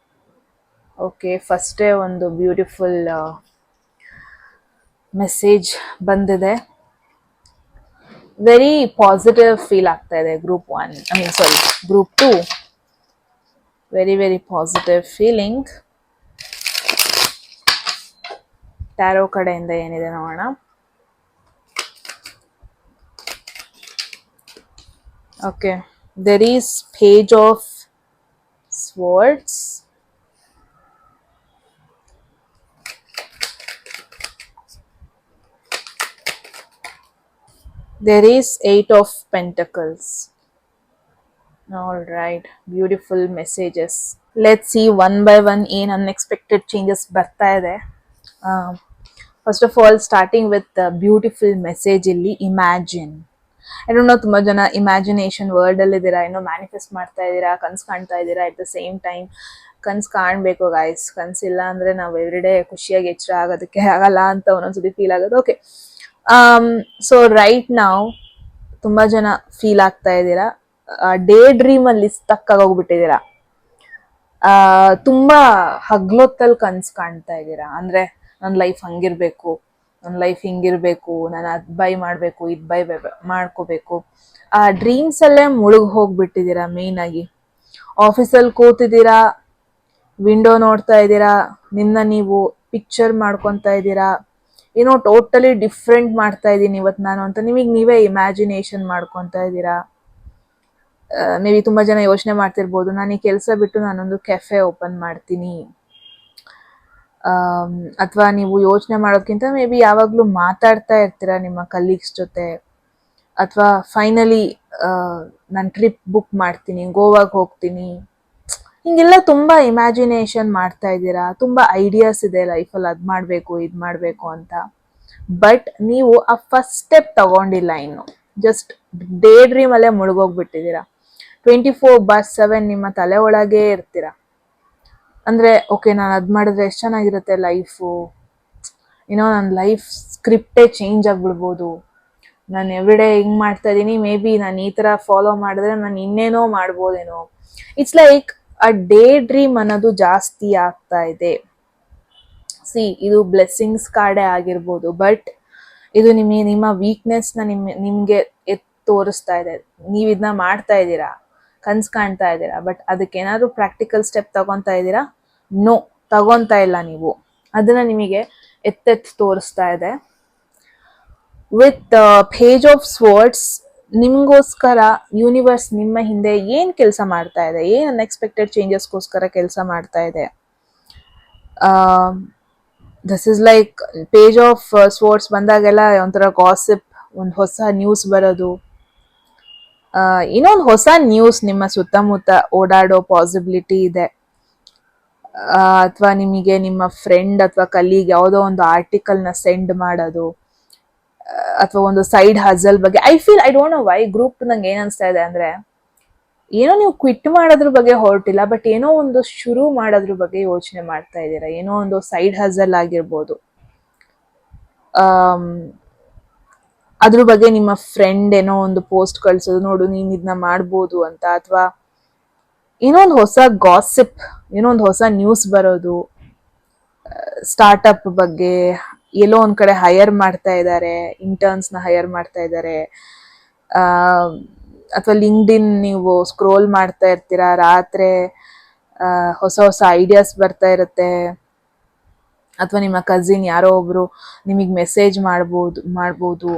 ಓಕೆ, ಫಸ್ಟೇ ಒಂದು ಬ್ಯೂಟಿಫುಲ್ ಮೆಸೇಜ್ ಬಂದಿದೆ. ವೆರಿ ಪಾಸಿಟಿವ್ ಫೀಲ್ ಆಗ್ತಾ ಇದೆ group 2. Very very positive feeling. Tarot ಕಡೆಯಿಂದ ಏನಿದೆ ನೋಡೋಣ. Okay, there is page of swords, there is 8 of Pentacles. All right, beautiful messages. Let's see one by one ಏನ್ unexpected changes ಬರ್ತಾ ಇದೆ. First of all starting with beautiful message ಇಲ್ಲಿ ಇಮ್ಯಾಜಿನ್. ಐ ಡೋಂಟ್ ನೋ, ತುಂಬಾ ಜನ ಇಮ್ಯಾಜಿನೇಷನ್ ವರ್ಲ್ಡ್ ಅಲ್ಲಿ ಇದ್ದೀರಾ, ಏನೋ ಮ್ಯಾನಿಫೆಸ್ಟ್ ಮಾಡ್ತಾ ಇದ್ದೀರಾ, ಕನ್ಸ್ ಕಾಣ್ತಾ ಇದ್ದೀರಾ. ಅಟ್ ದ ಸೇಮ್ ಟೈಮ್ ಕನ್ಸ್ ಕಾಣ್ಬೇಕು ಗೈಸ್, ಕನ್ಸಿಲ್ಲ ಅಂದ್ರೆ ನಾವು ಎವ್ರಿಡೇ ಖುಷಿಯಾಗಿ ಎಚ್ಚರ ಆಗೋದಕ್ಕೆ ಆಗಲ್ಲ ಅಂತ ಒಂದೊಂದ್ಸತಿ ಫೀಲ್ ಆಗೋದು. ಓಕೆ, ಸೊ ರೈಟ್ ನಾವು ತುಂಬಾ ಜನ ಫೀಲ್ ಆಗ್ತಾ ಇದ್ದೀರಾ, ಡೇ ಡ್ರೀಮ್ ಅಲ್ಲಿ ಸ್ಟಕ್ ಆಗೋಗ್ಬಿಟ್ಟಿದ್ದೀರಾ. ತುಂಬಾ ಹಗ್ಲೊತ್ತಲ್ಲಿ ಕನ್ಸ್ ಕಾಣ್ತಾ ಇದ್ದೀರಾ. ಅಂದ್ರೆ ನನ್ನ ಲೈಫ್ ಹಂಗಿರ್ಬೇಕು, ನನ್ನ ಲೈಫ್ ಹಿಂಗಿರ್ಬೇಕು, ನಾನು ಅದ್ ಬೈ ಮಾಡ್ಬೇಕು, ಇದ್ ಬೈ ಮಾಡ್ಕೋಬೇಕು. ಆ ಡ್ರೀಮ್ಸ್ ಅಲ್ಲೇ ಮುಳುಗ್ ಹೋಗ್ಬಿಟ್ಟಿದ್ದೀರಾ. ಮೇನ್ ಆಗಿ ಆಫೀಸಲ್ಲಿ ಕೂತಿದ್ದೀರಾ, ವಿಂಡೋ ನೋಡ್ತಾ ಇದ್ದೀರಾ, ನೀವು ಪಿಕ್ಚರ್ ಮಾಡ್ಕೊತಾ ಇದ್ದೀರಾ, ಏನೋ ಟೋಟಲಿ ಡಿಫ್ರೆಂಟ್ ಮಾಡ್ತಾ ಇದ್ದೀನಿ ಇವತ್ತು ನಾನು ಅಂತ ನಿಮಗೆ ನೀವೇ ಇಮ್ಯಾಜಿನೇಷನ್ ಮಾಡ್ಕೊತಾ ಇದ್ದೀರಾ. ಮೇ ಬಿ ತುಂಬಾ ಜನ ಯೋಚನೆ ಮಾಡ್ತಿರ್ಬೋದು, ನಾನು ಈ ಕೆಲಸ ಬಿಟ್ಟು ನಾನೊಂದು ಕೆಫೆ ಓಪನ್ ಮಾಡ್ತೀನಿ. ಅಥವಾ ನೀವು ಯೋಚನೆ ಮಾಡೋದ್ಕಿಂತ ಮೇ ಬಿ ಯಾವಾಗಲೂ ಮಾತಾಡ್ತಾ ಇರ್ತೀರಾ ನಿಮ್ಮ ಕಲೀಗ್ಸ್ ಜೊತೆ. ಅಥವಾ ಫೈನಲಿ ನಾನು ಟ್ರಿಪ್ ಬುಕ್ ಮಾಡ್ತೀನಿ, ಗೋವಾಗೆ ಹೋಗ್ತೀನಿ. ಹಿಂಗೆಲ್ಲ ತುಂಬಾ ಇಮ್ಯಾಜಿನೇಷನ್ ಮಾಡ್ತಾ ಇದ್ದೀರಾ. ತುಂಬಾ ಐಡಿಯಾಸ್ ಇದೆ ಲೈಫಲ್ಲಿ, ಅದ್ ಮಾಡಬೇಕು ಇದ್ ಮಾಡಬೇಕು ಅಂತ. ಬಟ್ ನೀವು ಆ ಫಸ್ಟ್ ಸ್ಟೆಪ್ ತಗೊಂಡಿಲ್ಲ ಇನ್ನು. ಜಸ್ಟ್ ಡೇ ಡ್ರೀಮ್ ಅಲ್ಲೇ ಮುಳುಗೋಗ್ಬಿಟ್ಟಿದ್ದೀರಾ. 24/7 ನಿಮ್ಮ ತಲೆ ಒಳಗೆ ಇರ್ತೀರಾ. ಅಂದ್ರೆ ಓಕೆ, ನಾನು ಅದ್ ಮಾಡಿದ್ರೆ ಎಷ್ಟು ಚೆನ್ನಾಗಿರುತ್ತೆ ಲೈಫು, ಏನೋ ನನ್ನ ಲೈಫ್ ಸ್ಕ್ರಿಪ್ಟೇ ಚೇಂಜ್ ಆಗ್ಬಿಡ್ಬೋದು, ನಾನು ಎವ್ರಿಡೇ ಹಿಂಗ್ ಮಾಡ್ತಾ ಇದ್ದೀನಿ, ಮೇ ಬಿ ನಾನು ಈ ತರ ಫಾಲೋ ಮಾಡಿದ್ರೆ ನಾನು ಇನ್ನೇನೋ ಮಾಡ್ಬೋದೇನೋ. ಇಟ್ಸ್ ಲೈಕ್ ಆ ಡೇ ಡ್ರೀಮ್ ಅನ್ನೋದು ಜಾಸ್ತಿ ಆಗ್ತಾ ಇದೆ. ಇದು ಬ್ಲೆಸ್ಸಿಂಗ್ಸ್ ಕಾರ್ಡೇ ಆಗಿರ್ಬೋದು, ಬಟ್ ಇದು ನಿಮ್ಮ ವೀಕ್ನೆಸ್ನ ನಿಮ್ಗೆ ತೋರಿಸ್ತಾ ಇದೆ. ನೀವು ಇದನ್ನ ಮಾಡ್ತಾ ಇದ್ದೀರಾ, ಕನ್ಸ್ ಕಾಣ್ತಾ ಇದ್ದೀರಾ, ಬಟ್ ಅದಕ್ಕೆ ಏನಾದ್ರು ಪ್ರಾಕ್ಟಿಕಲ್ ಸ್ಟೆಪ್ ತಗೊಂತಾ ಇದ್ದೀರಾ? ನೋ, ತಗೊಂತಾ ಇಲ್ಲ ನೀವು. ಅದನ್ನ ನಿಮಗೆ ತೋರಿಸ್ತಾ ಇದೆ. ವಿತ್ ಪೇಜ್ ಆಫ್ ಸ್ವರ್ಡ್ಸ್, ನಿಮ್ಗೋಸ್ಕರ ಯೂನಿವರ್ಸ್ ನಿಮ್ಮ ಹಿಂದೆ ಏನ್ ಕೆಲಸ ಮಾಡ್ತಾ ಇದೆ, ಏನ್ ಅನ್ಎಕ್ಸ್ಪೆಕ್ಟೆಡ್ ಚೇಂಜಸ್ಗೋಸ್ಕರ ಕೆಲಸ ಮಾಡ್ತಾ ಇದೆ. This is like page of swords ಬಂದಾಗೆಲ್ಲ ಒಂಥರ ಗಾಸಿಪ್, ಒಂದು ಹೊಸ ನ್ಯೂಸ್ ಬರೋದು, ಇನ್ನೊಂದು ಹೊಸ ನ್ಯೂಸ್ ನಿಮ್ಮ ಸುತ್ತಮುತ್ತ ಓಡಾಡೋ ಪಾಸಿಬಿಲಿಟಿ ಇದೆ. ಅಥವಾ ನಿಮಗೆ ನಿಮ್ಮ ಫ್ರೆಂಡ್ ಅಥವಾ ಕಲೀಗ್ ಯಾವುದೋ ಒಂದು ಆರ್ಟಿಕಲ್ನ ಸೆಂಡ್ ಮಾಡೋದು, ಅಥವಾ ಒಂದು ಸೈಡ್ ಹಜಲ್ ಬಗ್ಗೆ. I don't know why group ನಂಗೆ ಏನ್ ಅನ್ಸ್ತಾ ಇದೆ ಅಂದ್ರೆ, ಏನೋ ನೀವು ಕ್ವಿಟ್ ಮಾಡೋದ್ರ ಬಗ್ಗೆ ಹೊರಟಿಲ್ಲ, ಬಟ್ ಏನೋ ಒಂದು ಶುರು ಮಾಡೋದ್ರ ಬಗ್ಗೆ ಯೋಚನೆ ಮಾಡ್ತಾ ಇದ್ದೀರಾ. ಏನೋ ಒಂದು ಸೈಡ್ ಹಜಲ್ ಆಗಿರ್ಬೋದು, ಅದ್ರ ಬಗ್ಗೆ ನಿಮ್ಮ ಫ್ರೆಂಡ್ ಏನೋ ಒಂದು ಪೋಸ್ಟ್ ಕಳ್ಸೋದು, ನೋಡು ನೀನ್ ಇದನ್ನ ಮಾಡ್ಬೋದು ಅಂತ. ಅಥವಾ ಏನೋ ಒಂದು ಹೊಸ ಗಾಸಿಪ್, ಏನೋ ಒಂದು ಹೊಸ ನ್ಯೂಸ್ ಬರೋದು, ಸ್ಟಾರ್ಟ್ಅಪ್ ಬಗ್ಗೆ. ಎಲ್ಲೋ ಒಂದ್ ಕಡೆ ಹೈಯರ್ ಮಾಡ್ತಾ ಇದ್ದಾರೆ, ಇಂಟರ್ನ್ಸ್ನ ಹೈಯರ್ ಮಾಡ್ತಾ ಇದ್ದಾರೆ. ಅಥವಾ ಲಿಂಕ್ಡ್ಇನ್ ನೀವು ಸ್ಕ್ರೋಲ್ ಮಾಡ್ತಾ ಇರ್ತೀರಾ, ರಾತ್ರಿ ಹೊಸ ಹೊಸ ಐಡಿಯಾಸ್ ಬರ್ತಾ ಇರುತ್ತೆ. ಅಥವಾ ನಿಮ್ಮ ಕಸಿನ್ ಯಾರೋ ಒಬ್ರು ನಿಮಗೆ ಮೆಸೇಜ್ ಮಾಡ್ಬೋದು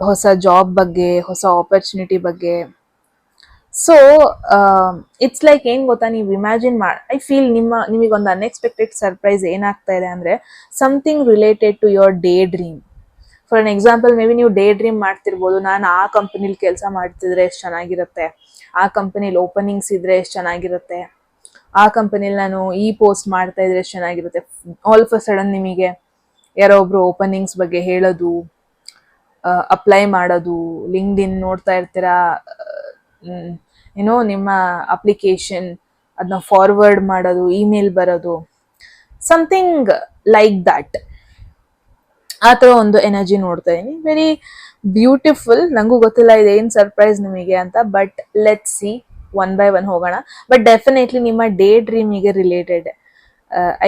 ಹೊಸ ಜಾಬ್ ಬಗ್ಗೆ, ಹೊಸ ಆಪರ್ಚುನಿಟಿ ಬಗ್ಗೆ. ಸೊ ಇಟ್ಸ್ ಲೈಕ್ ಏನ್ ಗೊತ್ತಾ, ನೀವು ಇಮ್ಯಾಜಿನ್ ಐ ಫೀಲ್ ನಿಮಗೊಂದು ಅನ್ಎಕ್ಸ್ಪೆಕ್ಟೆಡ್ ಸರ್ಪ್ರೈಸ್ ಏನಾಗ್ತಾ ಇದೆ ಅಂದ್ರೆ, something related to your day dream. For an example, maybe ನೀವು ಡೇ ಡ್ರೀಮ್ ಮಾಡ್ತಿರ್ಬೋದು, ನಾನು ಆ ಕಂಪನಿಲಿ ಕೆಲಸ ಮಾಡ್ತಿದ್ರೆ ಎಷ್ಟು ಚೆನ್ನಾಗಿರುತ್ತೆ, ಆ ಕಂಪನಿಲಿ ಓಪನಿಂಗ್ಸ್ ಇದ್ರೆ ಎಷ್ಟು ಚೆನ್ನಾಗಿರುತ್ತೆ, ಆ ಕಂಪನಿಲಿ ನಾನು ಈ ಪೋಸ್ಟ್ ಮಾಡ್ತಾ ಇದ್ರೆ ಎಷ್ಟು ಚೆನ್ನಾಗಿರುತ್ತೆ. ಆಲ್ ಆಫ್ ಅ ಸಡನ್ ನಿಮಗೆ ಯಾರೋ ಒಬ್ರು ಓಪನಿಂಗ್ಸ್ ಬಗ್ಗೆ ಹೇಳೋದು, ಅಪ್ಲೈ ಮಾಡೋದು, ಲಿಂಕ್ಡ್ಇನ್ ನೋಡ್ತಾ ಇರ್ತೀರಾ, ಏನೋ ನಿಮ್ಮ ಅಪ್ಲಿಕೇಶನ್ ಅದನ್ನ ಫಾರ್ವರ್ಡ್ ಮಾಡೋದು, ಇಮೇಲ್ ಬರೋದು, ಸಮಥಿಂಗ್ ಲೈಕ್ ದಟ್. ಆ ಥರ ಒಂದು ಎನರ್ಜಿ ನೋಡ್ತಾ ಇದೀನಿ. Very beautiful. ನಂಗೂ ಗೊತ್ತಿಲ್ಲ ಇದೇನು ಸರ್ಪ್ರೈಸ್ ನಿಮಗೆ ಅಂತ, but let's see, one by one ಹೋಗೋಣ. ಬಟ್ ಡೆಫಿನೆಟ್ಲಿ ನಿಮ್ಮ ಡೇ ಡ್ರೀಮಿಗೆ ರಿಲೇಟೆಡ್.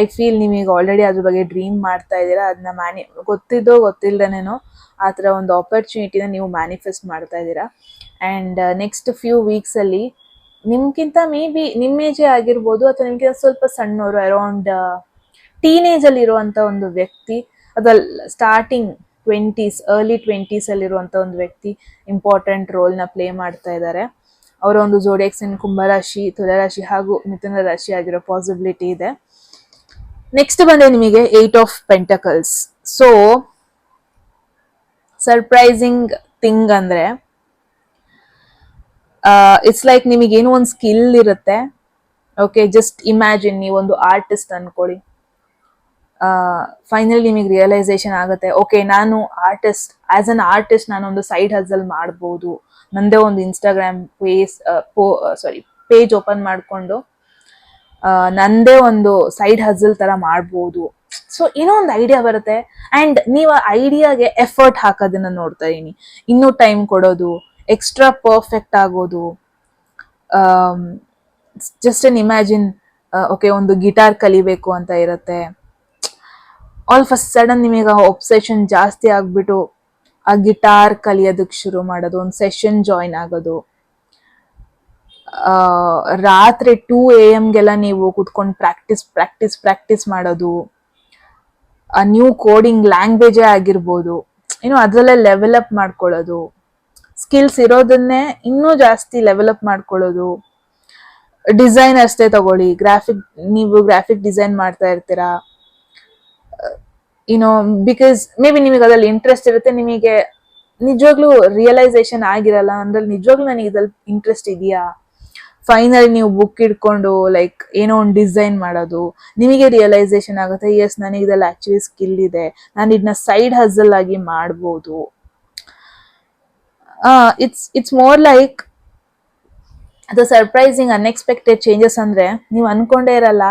ಐ ಫೀಲ್ ನೀವೀಗ ಆಲ್ರೆಡಿ ಅದ್ರ ಬಗ್ಗೆ ಡ್ರೀಮ್ ಮಾಡ್ತಾ ಇದ್ದೀರಾ. ಅದನ್ನ ಗೊತ್ತಿದ್ದೋ ಗೊತ್ತಿಲ್ಲದೇನೋ ಆ ಥರ ಒಂದು ಆಪರ್ಚುನಿಟಿನ ನೀವು ಮ್ಯಾನಿಫೆಸ್ಟ್ ಮಾಡ್ತಾ ಇದ್ದೀರಾ. ಆ್ಯಂಡ್ ನೆಕ್ಸ್ಟ್ ಫ್ಯೂ ವೀಕ್ಸಲ್ಲಿ ನಿಮ್ಗಿಂತ ಮೇ ಬಿ ನಿಮ್ಮ ಏಜೇ ಆಗಿರ್ಬೋದು, ಅಥವಾ ನಿಮ್ಗಿಂತ ಸ್ವಲ್ಪ ಸಣ್ಣವರು, ಅರೌಂಡ್ ಟೀನೇಜಲ್ಲಿ ಇರುವಂಥ ಒಂದು ವ್ಯಕ್ತಿ, ಅಥವಾ ಸ್ಟಾರ್ಟಿಂಗ್ ಅರ್ಲಿ 20s ಅಲ್ಲಿರುವಂಥ ಒಂದು ವ್ಯಕ್ತಿ ಇಂಪಾರ್ಟೆಂಟ್ ರೋಲ್ನ ಪ್ಲೇ ಮಾಡ್ತಾ ಇದ್ದಾರೆ. ಅವರ ಒಂದು ಜೋಡಿಯಾಕ್ ಸೈನ್ ಕುಂಭರಾಶಿ, ತುಲಾರಾಶಿ ಹಾಗೂ ಮಿಥುನ ರಾಶಿ ಆಗಿರೋ ಪಾಸಿಬಿಲಿಟಿ ಇದೆ. ನೆಕ್ಸ್ಟ್ ಬಂದ್ರೆ ನಿಮಗೆ 8 of Pentacles. So surprising thing ಅಂದ್ರೆ ಇಟ್ಸ್ ಲೈಕ್ ನಿಮಗೇನೋ ಒಂದು ಸ್ಕಿಲ್ ಇರುತ್ತೆ. ಓಕೆ, ಜಸ್ಟ್ ಇಮ್ಯಾಜಿನ್ ನೀವೊಂದು ಆರ್ಟಿಸ್ಟ್ ಅನ್ಕೊಳ್ಳಿ. ಫೈನಲಿ ನಿಮಗೆ ರಿಯಲೈಸೇಷನ್ ಆಗುತ್ತೆ, ಓಕೆ ನಾನು ಆರ್ಟಿಸ್ಟ್, ಆಸ್ ಅನ್ ಆರ್ಟಿಸ್ಟ್ ನಾನೊಂದು ಸೈಡ್ ಹಸಲ್ ಮಾಡ್ಬೋದು, ನಂದೇ ಒಂದು ಇನ್ಸ್ಟಾಗ್ರಾಮ್ ಪೇಜ್ ಓಪನ್ ಮಾಡಿಕೊಂಡು ನಂದೇ ಒಂದು ಸೈಡ್ ಹಸಲ್ ತರ ಮಾಡ್ಬೋದು. ಸೊ ಏನೋ ಒಂದು ಐಡಿಯಾ ಬರುತ್ತೆ ಅಂಡ್ ನೀವು ಆ ಐಡಿಯಾಗೆ ಎಫರ್ಟ್ ಹಾಕೋದನ್ನ ನೋಡ್ತಾ ಇದೀನಿ. ಇನ್ನೂ ಟೈಮ್ ಕೊಡೋದು, ಎಕ್ಸ್ಟ್ರಾ ಪರ್ಫೆಕ್ಟ್ ಆಗೋದು. ಜಸ್ಟ್ ಅನ್ ಇಮ್ಯಾಜಿನ್, ಓಕೆ ಒಂದು ಗಿಟಾರ್ ಕಲಿಬೇಕು ಅಂತ ಇರುತ್ತೆ, ಆಲ್ ಫಸ್ಟ್ ಸಡನ್ ನಿಮಗೆ ಒಬ್ಸೆಷನ್ ಜಾಸ್ತಿ ಆಗ್ಬಿಟ್ಟು ಆ ಗಿಟಾರ್ ಕಲಿಯೋದಕ್ಕೆ ಶುರು ಮಾಡೋದು, ಒಂದು ಸೆಷನ್ ಜಾಯಿನ್ ಆಗೋದು, ರಾತ್ರಿ 2 AM ಗೆಲ್ಲ ನೀವು ಕೂತ್ಕೊಂಡು ಪ್ರಾಕ್ಟೀಸ್ ಮಾಡೋದು, ನ್ಯೂ ಕೋಡಿಂಗ್ ಲ್ಯಾಂಗ್ವೇಜೇ ಆಗಿರ್ಬೋದು, ಅದರಲ್ಲೇ ಲೆವೆಲ್ ಅಪ್ ಮಾಡ್ಕೊಳ್ಳೋದು, ಸ್ಕಿಲ್ಸ್ ಇರೋದನ್ನೇ ಇನ್ನೂ ಜಾಸ್ತಿ ಲೆವೆಲ್ ಅಪ್ ಮಾಡ್ಕೊಳ್ಳೋದು. ಡಿಸೈನ್ ಅಷ್ಟೇ ತಗೊಳ್ಳಿ, ನೀವು ಗ್ರಾಫಿಕ್ ಡಿಸೈನ್ ಮಾಡ್ತಾ ಇರ್ತೀರಾ, ಬಿಕಾಸ್ ಮೇ ಬಿ ನಿಮಗೆ ಅದ್ರಲ್ಲಿ ಇಂಟ್ರೆಸ್ಟ್ ಇರುತ್ತೆ, ನಿಮಗೆ ನಿಜವಾಗ್ಲೂ ರಿಯಲೈಸೇಷನ್ ಆಗಿರಲ್ಲ ಅಂದ್ರೆ ನಿಜವಾಗ್ಲೂ ನನಗೆ ಇದ್ರಲ್ಲಿ ಇಂಟ್ರೆಸ್ಟ್ ಇದೆಯಾ. ಫೈನಲಿ ನೀವು ಬುಕ್ ಇಟ್ಕೊಂಡು ಲೈಕ್ ಏನೋ ಒಂದು ಡಿಸೈನ್ ಮಾಡೋದು, ನಿಮಗೆ ರಿಯಲೈಸೇಷನ್ ಆಗುತ್ತೆ, ಎಸ್ ನನಗೆ ಇದ್ರಲ್ಲಿ ಆಕ್ಚುಲಿ ಸ್ಕಿಲ್ ಇದೆ, ನಾನು ಇದನ್ನ ಸೈಡ್ ಹಸಲ್ ಆಗಿ ಮಾಡ್ಬೋದು. ಇಟ್ಸ್ ಮೋರ್ ಲೈಕ್ ಅದು ಸರ್ಪ್ರೈಸಿಂಗ್ ಅನ್ಎಕ್ಸ್ಪೆಕ್ಟೆಡ್ ಚೇಂಜಸ್. ಅಂದ್ರೆ ನೀವು ಅನ್ಕೊಂಡೇ ಇರಲ್ಲ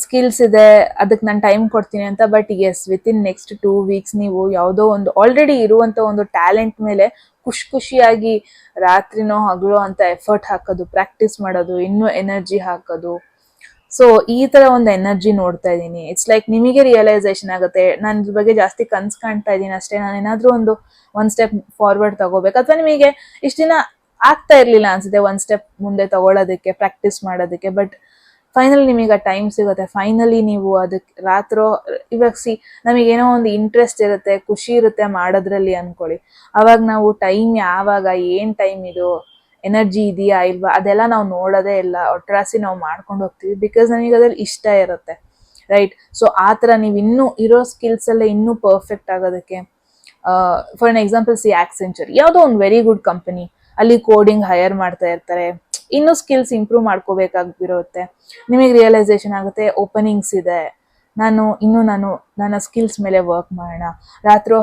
ಸ್ಕಿಲ್ಸ್ ಇದೆ, ಅದಕ್ಕೆ ನಾನು ಟೈಮ್ ಕೊಡ್ತೀನಿ ಅಂತ, but yes within next 2 weeks ನೀವು ಯಾವುದೋ ಒಂದು ಆಲ್ರೆಡಿ ಇರುವಂತ ಒಂದು ಟ್ಯಾಲೆಂಟ್ ಮೇಲೆ ಖುಷಿಯಾಗಿ ರಾತ್ರಿನೋ ಹಗಲೋ ಅಂತ ಎಫರ್ಟ್ ಹಾಕೋದು, ಪ್ರಾಕ್ಟೀಸ್ ಮಾಡೋದು, ಇನ್ನೂ ಎನರ್ಜಿ ಹಾಕೋದು. ಸೊ ಈ ತರ ಒಂದು ಎನರ್ಜಿ ನೋಡ್ತಾ ಇದ್ದೀನಿ. ಇಟ್ಸ್ ಲೈಕ್ ನಿಮಗೆ ರಿಯಲೈಸೇಷನ್ ಆಗುತ್ತೆ, ನಾನು ಇದ್ರ ಬಗ್ಗೆ ಜಾಸ್ತಿ ಕನ್ಸ್ ಕಾಣ್ತಾ ಇದ್ದೀನಿ ಅಷ್ಟೇ, ನಾನು ಏನಾದ್ರೂ ಒಂದ್ ಸ್ಟೆಪ್ ಫಾರ್ವರ್ಡ್ ತಗೋಬೇಕು, ಅಥವಾ ನಿಮಗೆ ಇಷ್ಟ ದಿನ ಆಗ್ತಾ ಇರ್ಲಿಲ್ಲ ಅನ್ಸುತ್ತೆ ಒಂದ್ ಸ್ಟೆಪ್ ಮುಂದೆ ತಗೊಳ್ಳೋದಕ್ಕೆ, ಪ್ರಾಕ್ಟೀಸ್ ಮಾಡೋದಕ್ಕೆ, ಬಟ್ ಫೈನಲಿ ನಿಮಗೆ ಆ ಟೈಮ್ ಸಿಗುತ್ತೆ. ಫೈನಲಿ ನೀವು ಅದಕ್ಕೆ ಇವಾಗ ನಮಗೇನೋ ಒಂದು ಇಂಟ್ರೆಸ್ಟ್ ಇರುತ್ತೆ, ಖುಷಿ ಇರುತ್ತೆ ಮಾಡೋದ್ರಲ್ಲಿ ಅನ್ಕೊಳ್ಳಿ, ಅವಾಗ ನಾವು ಟೈಮ್ ಯಾವಾಗ, ಏನ್ ಟೈಮ್ ಇದು, ಎನರ್ಜಿ ಇದೆಯಾ ಇಲ್ವಾ ಅದೆಲ್ಲ ನಾವು ನೋಡೋದೇ ಇಲ್ಲ, ಒಟ್ರಾಸಿ ನಾವು ಮಾಡ್ಕೊಂಡು ಹೋಗ್ತೀವಿ, ಬಿಕಾಸ್ ನಮಗೆ ಅದ್ರಲ್ಲಿ ಇಷ್ಟ ಇರುತ್ತೆ, ರೈಟ್? ಸೊ ಆ ಥರ ನೀವು ಇನ್ನೂ ಇರೋ ಸ್ಕಿಲ್ಸ್ ಎಲ್ಲ ಇನ್ನೂ ಪರ್ಫೆಕ್ಟ್ ಆಗೋದಕ್ಕೆ, ಫಾರ್ ಎನ್ ಎಕ್ಸಾಂಪಲ್ ಆಕ್ಸೆಂಚರ್ ಯಾವುದೋ ಒಂದು ವೆರಿ ಗುಡ್ ಕಂಪನಿ, ಅಲ್ಲಿ ಕೋಡಿಂಗ್ ಹೈಯರ್ ಮಾಡ್ತಾ ಇರ್ತಾರೆ, ಇನ್ನೂ ಸ್ಕಿಲ್ಸ್ ಇಂಪ್ರೂವ್ ಮಾಡ್ಕೋಬೇಕಾಗಿರುತ್ತೆ. ನಿಮಗೆ ರಿಯಲೈಸೇಷನ್ ಆಗುತ್ತೆ, ಓಪನಿಂಗ್ಸ್ ಇದೆ, ನಾನು ನನ್ನ ಸ್ಕಿಲ್ಸ್ ಮೇಲೆ ವರ್ಕ್ ಮಾಡೋಣ, ರಾತ್ರೋ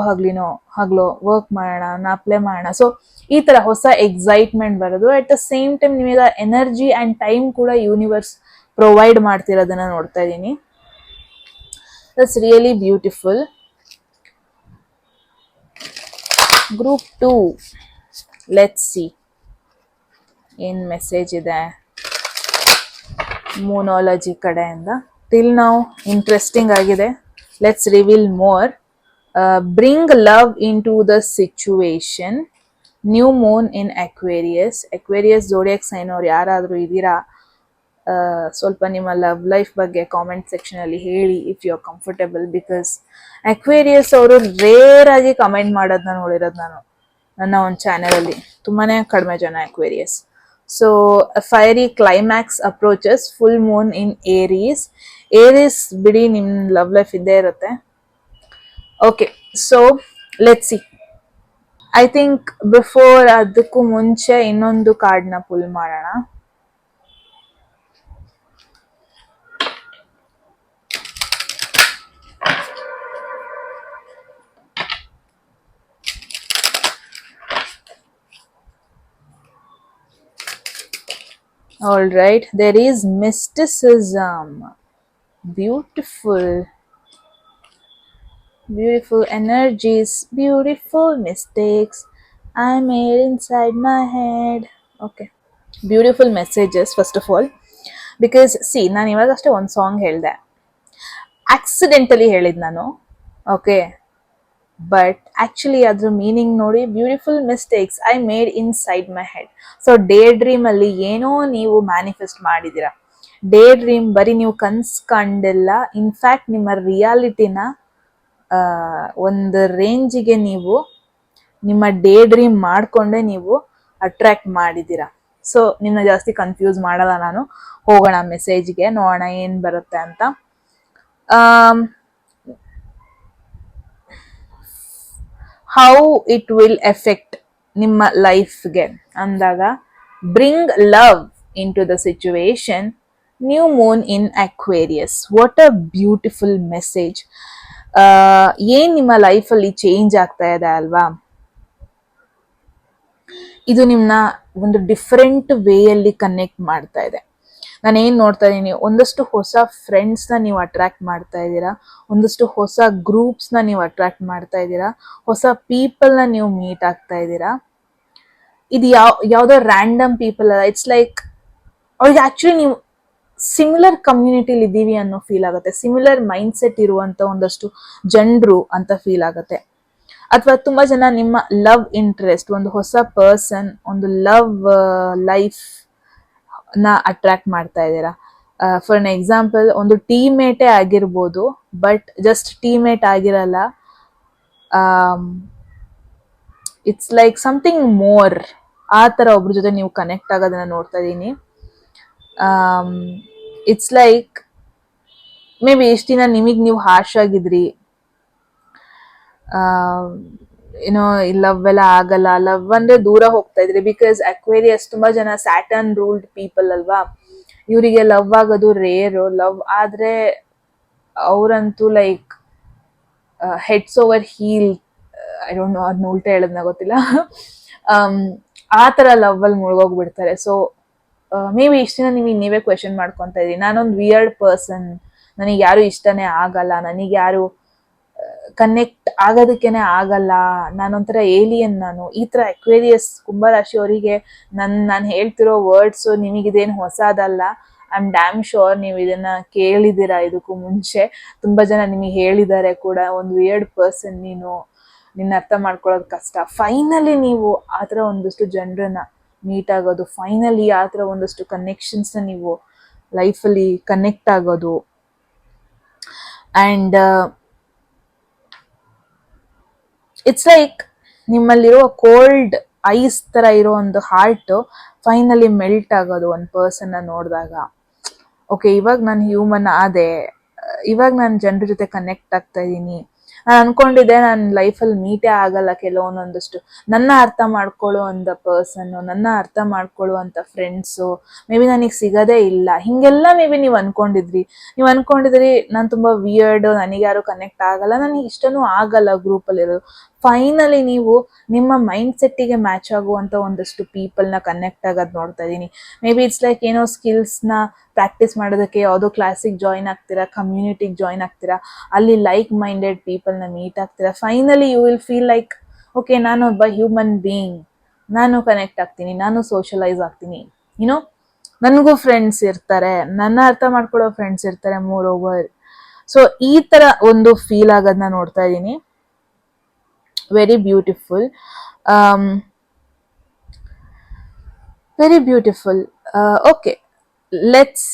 ಹಗಲೋ ವರ್ಕ್ ಮಾಡೋಣ, ಅಪ್ಲೈ ಮಾಡೋಣ. ಸೊ ಈ ತರ ಹೊಸ ಎಕ್ಸೈಟ್ಮೆಂಟ್ ಬರೋದು. ಅಟ್ ದ ಸೇಮ್ ಟೈಮ್ ನಿಮಗೆ ಎನರ್ಜಿ ಅಂಡ್ ಟೈಮ್ ಕೂಡ ಯೂನಿವರ್ಸ್ ಪ್ರೊವೈಡ್ ಮಾಡ್ತಿರೋದನ್ನ ನೋಡ್ತಾ ಇದ್ದೀನಿ. That's really beautiful. Group 2, let's see ಏನ್ ಮೆಸೇಜ್ ಇದೆ ಮೂನಾಲಜಿ ಕಡೆಯಿಂದ. ಟಿಲ್ ನಾವು ಇಂಟ್ರೆಸ್ಟಿಂಗ್ ಆಗಿದೆ. Let's reveal more. Bring love into the situation. New moon in Aquarius zodiac sign ಅವ್ರು ಯಾರಾದರೂ ಇದ್ದೀರಾ, ಸ್ವಲ್ಪ ನಿಮ್ಮ ಲವ್ ಲೈಫ್ ಬಗ್ಗೆ ಕಾಮೆಂಟ್ ಸೆಕ್ಷನ್ ಅಲ್ಲಿ ಹೇಳಿ, if you are comfortable. Because Aquarius ಅವರು ರೇರ್ ಆಗಿ ಕಮೆಂಟ್ ಮಾಡೋದನ್ನ ನೋಡಿರೋದು ನಾನು ನನ್ನ ಒಂದು ಚಾನೆಲ್ ಅಲ್ಲಿ, ತುಂಬಾನೇ ಕಡಿಮೆ ಜನ Aquarius. So fiery climax approaches, full moon in Aries ಬಿಡಿ, ನಿಮ್ ಲವ್ ಲೈಫ್ ಇದ್ದೇ ಇರುತ್ತೆ. Okay, so let's see. I think before ಅದಕ್ಕೂ ಮುಂಚೆ ಇನ್ನೊಂದು ಕಾರ್ಡ್ನ ಪುಲ್ ಮಾಡೋಣ. All right, there is mysticism. Beautiful energies, beautiful mistakes I made inside my head. Okay, beautiful messages first of all, because see ನಾನು ಇವಾಗಷ್ಟೇ ಒಂದು ಸಾಂಗ್ ಹೇಳಿದೆ, ಆಕ್ಸಿಡೆಂಟಲಿ ಹೇಳಿದ್ ನಾನು, ಓಕೆ, ಬಟ್ ಆಕ್ಚುಲಿ ಅದ್ರ ಮೀನಿಂಗ್ ನೋಡಿ, beautiful mistakes I made in side my head. So day dream ಅಲ್ಲಿ ಏನೋ ನೀವು ಮ್ಯಾನಿಫೆಸ್ಟ್ ಮಾಡಿದೀರಾ. ಡೇ ಡ್ರೀಮ್ ಬರೀ ನೀವು ಕಂಡಿಲ್ಲ, ಇನ್ಫ್ಯಾಕ್ಟ್ ನಿಮ್ಮ ರಿಯಾಲಿಟಿನ ಒಂದು ರೇಂಜಿಗೆ ನೀವು ನಿಮ್ಮ ಡೇ ಡ್ರೀಮ್ ಮಾಡ್ಕೊಂಡೆ ನೀವು ಅಟ್ರಾಕ್ಟ್ ಮಾಡಿದ್ದೀರಾ. ಸೊ ನಿಮ್ಮನ್ನ ಜಾಸ್ತಿ ಕನ್ಫ್ಯೂಸ್ ಮಾಡಲ್ಲ ನಾನು, ಹೋಗೋಣ ಮೆಸೇಜ್ಗೆ, ನೋಡೋಣ ಏನ್ ಬರುತ್ತೆ ಅಂತ. ಹೌ ಇಟ್ ವಿಲ್ ಎಫೆಕ್ಟ್ ನಿಮ್ಮ ಲೈಫ್ಗೆ ಅಂದಾಗ, bring love into the situation, new moon in Aquarius. What a beautiful message. ಏನ್ ನಿಮ್ಮ ಲೈಫಲ್ಲಿ ಚೇಂಜ್ ಆಗ್ತಾ ಇದೆ ಅಲ್ವಾ, ಇದು ನಿಮ್ನ ಒಂದು ಡಿಫರೆಂಟ್ ವೇಯಲ್ಲಿ ಕನೆಕ್ಟ್ ಮಾಡ್ತಾ ಇದೆ. ನಾನು ಏನ್ ನೋಡ್ತಾ ಇದ್ದೀನಿ, ಒಂದಷ್ಟು ಹೊಸ ಫ್ರೆಂಡ್ಸ್ನ ನೀವು ಅಟ್ರಾಕ್ಟ್ ಮಾಡ್ತಾ ಇದ್ದೀರಾ, ಒಂದಷ್ಟು ಹೊಸ ಗ್ರೂಪ್ಸ್ನ ನೀವು ಅಟ್ರಾಕ್ಟ್ ಮಾಡ್ತಾ ಇದ್ದೀರಾ, ಹೊಸ ಪೀಪಲ್ನ ನೀವು ಮೀಟ್ ಆಗ್ತಾ ಇದ್ದೀರಾ. ಇದು ಯಾವ್ದೋ ರ್ಯಾಂಡಮ್ ಪೀಪಲ್ ಅಲ್ಲ, ಇಟ್ಸ್ ಲೈಕ್ ಅವ್ರಿಗೆ ಆಕ್ಚುಲಿ ನೀವು ಸಿಮಿಲರ್ ಕಮ್ಯುನಿಟಿಲಿ ಇದ್ದೀವಿ ಅನ್ನೋ ಫೀಲ್ ಆಗುತ್ತೆ, ಸಿಮಿಲರ್ ಮೈಂಡ್ ಸೆಟ್ ಇರುವಂತ ಒಂದಷ್ಟು ಜನರು ಅಂತ ಫೀಲ್ ಆಗುತ್ತೆ. ಅಥವಾ ತುಂಬಾ ಜನ ನಿಮ್ಮ ಲವ್ ಇಂಟ್ರೆಸ್ಟ್, ಒಂದು ಹೊಸ ಪರ್ಸನ್, ಒಂದು ಲವ್ ಲೈಫ್ ನ ಅಟ್ರಾಕ್ಟ್ ಮಾಡ್ತಾ ಇದ್ದೀರಾ. ಫಾರ್ ಅನ್ ಎಕ್ಸಾಂಪಲ್, ಒಂದು ಟೀಮೇಟೇ ಆಗಿರ್ಬೋದು, ಬಟ್ ಜಸ್ಟ್ ಟೀಮೇಟ್ ಆಗಿರಲ್ಲ, ಇಟ್ಸ್ ಲೈಕ್ ಸಮಥಿಂಗ್ ಮೋರ್. ಆ ತರ ಒಬ್ರ ಜೊತೆ ನೀವು ಕನೆಕ್ಟ್ ಆಗೋದನ್ನ ನೋಡ್ತಾ ಇದ್ದೀನಿ. ಇಟ್ಸ್ ಲೈಕ್ ಮೇ ಬಿ ಇಷ್ಟ ದಿನ ನಿಮಗೆ ನೀವು ಹಾರ್ಶ್ ಆಗಿದ್ರಿ, ಏನೋ ಲವ್ ಎಲ್ಲ ಆಗಲ್ಲ, ಲವ್ ಅಂದ್ರೆ ದೂರ ಹೋಗ್ತಾ ಇದ್ರಿ. ಬಿಕಾಸ್ ಅಕ್ವೇರಿಯಸ್ ತುಂಬಾ ಜನ ಸ್ಯಾಟರ್ನ್ ರೂಲ್ಡ್ ಪೀಪಲ್ ಅಲ್ವಾ, ಇವರಿಗೆ ಲವ್ ಆಗೋದು ರೇರು. ಲವ್ ಆದ್ರೆ ಅವರಂತೂ like heads over heel, I don't know, ಅದನ್ನ ಉಲ್ಟಾ ಹೇಳೋದ್ನ ಗೊತ್ತಿಲ್ಲ, ಆ ತರ ಲವ್ ಅಲ್ಲಿ ಮುಳುಗೋಗ್ಬಿಡ್ತಾರೆ. ಸೊ ಮೇ ಬಿ ಇಷ್ಟ ದಿನ ನೀವೇ ಕ್ವೆಶನ್ ಮಾಡ್ಕೊತಾ ಇದೀನಿ, ನಾನೊಂದು ವಿಯರ್ಡ್ ಪರ್ಸನ್, ನನಗೆ ಯಾರು ಇಷ್ಟನೇ ಆಗಲ್ಲ, ನನಗೆ ಯಾರು ಕನೆಕ್ಟ್ ಆಗೋದಕ್ಕೇನೆ ಆಗಲ್ಲ, ನಾನೊಂಥರ ಏಲಿಯನ್, ನಾನು ಈ ತರ. ಅಕ್ವೇರಿಯಸ್ ಕುಂಭರಾಶಿ ಅವರಿಗೆ ನಾನು ಹೇಳ್ತಿರೋ ವರ್ಡ್ಸ್ ನಿಮಗಿದೇನು ಹೊಸದಲ್ಲ. ಐ ಆಮ್ ಡ್ಯಾಮ್ ಶೋರ್ ನೀವು ಇದನ್ನ ಕೇಳಿದ್ದೀರಾ ಇದಕ್ಕೂ ಮುಂಚೆ, ತುಂಬಾ ಜನ ನಿಮಗೆ ಹೇಳಿದ್ದಾರೆ ಕೂಡ. ಒಂದು ವಿಯರ್ಡ್ ಪರ್ಸನ್ ನೀನು, ನಿನ್ನ ಅರ್ಥ ಮಾಡ್ಕೊಳ್ಳೋದು ಕಷ್ಟ. ಫೈನಲಿ ನೀವು ಆ ಥರ ಒಂದಷ್ಟು ಜನರನ್ನ ಮೀಟ್ ಆಗೋದು, ಫೈನಲಿ ಆ ಥರ ಒಂದಷ್ಟು ಕನೆಕ್ಷನ್ಸ್ನ ನೀವು ಲೈಫಲ್ಲಿ ಕನೆಕ್ಟ್ ಆಗೋದು, ಆ್ಯಂಡ್ ಇಟ್ಸ್ ಲೈಕ್ ನಿಮ್ಮಲ್ಲಿರೋ ಕೋಲ್ಡ್ ಐಸ್ ತರ ಇರೋ ಒಂದು ಹಾರ್ಟ್ ಫೈನಲಿ ಮೆಲ್ಟ್ ಆಗೋದು ಒಂದು ಪರ್ಸನ್ ನೋಡಿದಾಗ. ಓಕೆ, ಇವಾಗ ನಾನು ಹ್ಯೂಮನ್ ಆದೆ, ಇವಾಗ ನಾನು ಜನರ ಜೊತೆ ಕನೆಕ್ಟ್ ಆಗ್ತಾ ಇದ್ದೀನಿ. ನಾನು ಅನ್ಕೊಂಡಿದ್ದೆ ನನ್ನ ಲೈಫಲ್ಲಿ ಮೀಟೇ ಆಗಲ್ಲ ಕೆಲವೊಂದೊಂದಷ್ಟು ನನ್ನ ಅರ್ಥ ಮಾಡ್ಕೊಳ್ಳೋ ಅಂತ ಪರ್ಸನ್, ನನ್ನ ಅರ್ಥ ಮಾಡ್ಕೊಳ್ಳುವಂತ ಫ್ರೆಂಡ್ಸು ಮೇ ಬಿ ನನಗೆ ಸಿಗೋದೇ ಇಲ್ಲ. ಹಿಂಗೆಲ್ಲ ಮೇ ಬಿ ನೀವು ಅನ್ಕೊಂಡಿದ್ರಿ ನಾನು ತುಂಬಾ ವಿಯರ್ಡ್, ನನಗೆ ಯಾರು ಕನೆಕ್ಟ್ ಆಗಲ್ಲ, ನನಗೆ ಇಷ್ಟನೂ ಆಗಲ್ಲ ಗ್ರೂಪಲ್ಲಿರೋದು. ಫೈನಲಿ ನೀವು ನಿಮ್ಮ ಮೈಂಡ್ ಸೆಟ್ಟಿಗೆ ಮ್ಯಾಚ್ ಆಗುವಂತ ಒಂದಷ್ಟು ಪೀಪಲ್ನ ಕನೆಕ್ಟ್ ಆಗೋದು ನೋಡ್ತಾ ಇದ್ದೀನಿ. ಮೇ ಬಿ ಇಟ್ಸ್ ಲೈಕ್ ಏನೋ ಸ್ಕಿಲ್ಸ್ನ ಪ್ರಾಕ್ಟೀಸ್ ಮಾಡೋದಕ್ಕೆ ಯಾವುದೋ ಕ್ಲಾಸಿಗೆ ಜಾಯಿನ್ ಆಗ್ತೀರಾ, ಕಮ್ಯುನಿಟಿಗೆ ಜಾಯಿನ್ ಆಗ್ತೀರಾ, ಅಲ್ಲಿ ಲೈಕ್ ಮೈಂಡೆಡ್ ಪೀಪಲ್ನ ಮೀಟ್ ಆಗ್ತೀರಾ. Finally you will feel like okay, ನಾನೊಬ್ಬ ಹ್ಯೂಮನ್ ಬೀಯಿಂಗ್, ನಾನು ಕನೆಕ್ಟ್ ಆಗ್ತೀನಿ, ನಾನು ಸೋಷಲೈಸ್ ಆಗ್ತೀನಿ, ಯುನೋ ನನಗೂ ಫ್ರೆಂಡ್ಸ್ ಇರ್ತಾರೆ, ನನ್ನ ಅರ್ಥ ಮಾಡ್ಕೊಳ್ಳೋ ಫ್ರೆಂಡ್ಸ್ ಇರ್ತಾರೆ ಮೋರ್ ಓವರ್. ಸೊ ಈ ತರ ಒಂದು ಫೀಲ್ ಆಗೋದನ್ನ ನೋಡ್ತಾ ಇದ್ದೀನಿ. Very beautiful, very beautiful. Okay, let's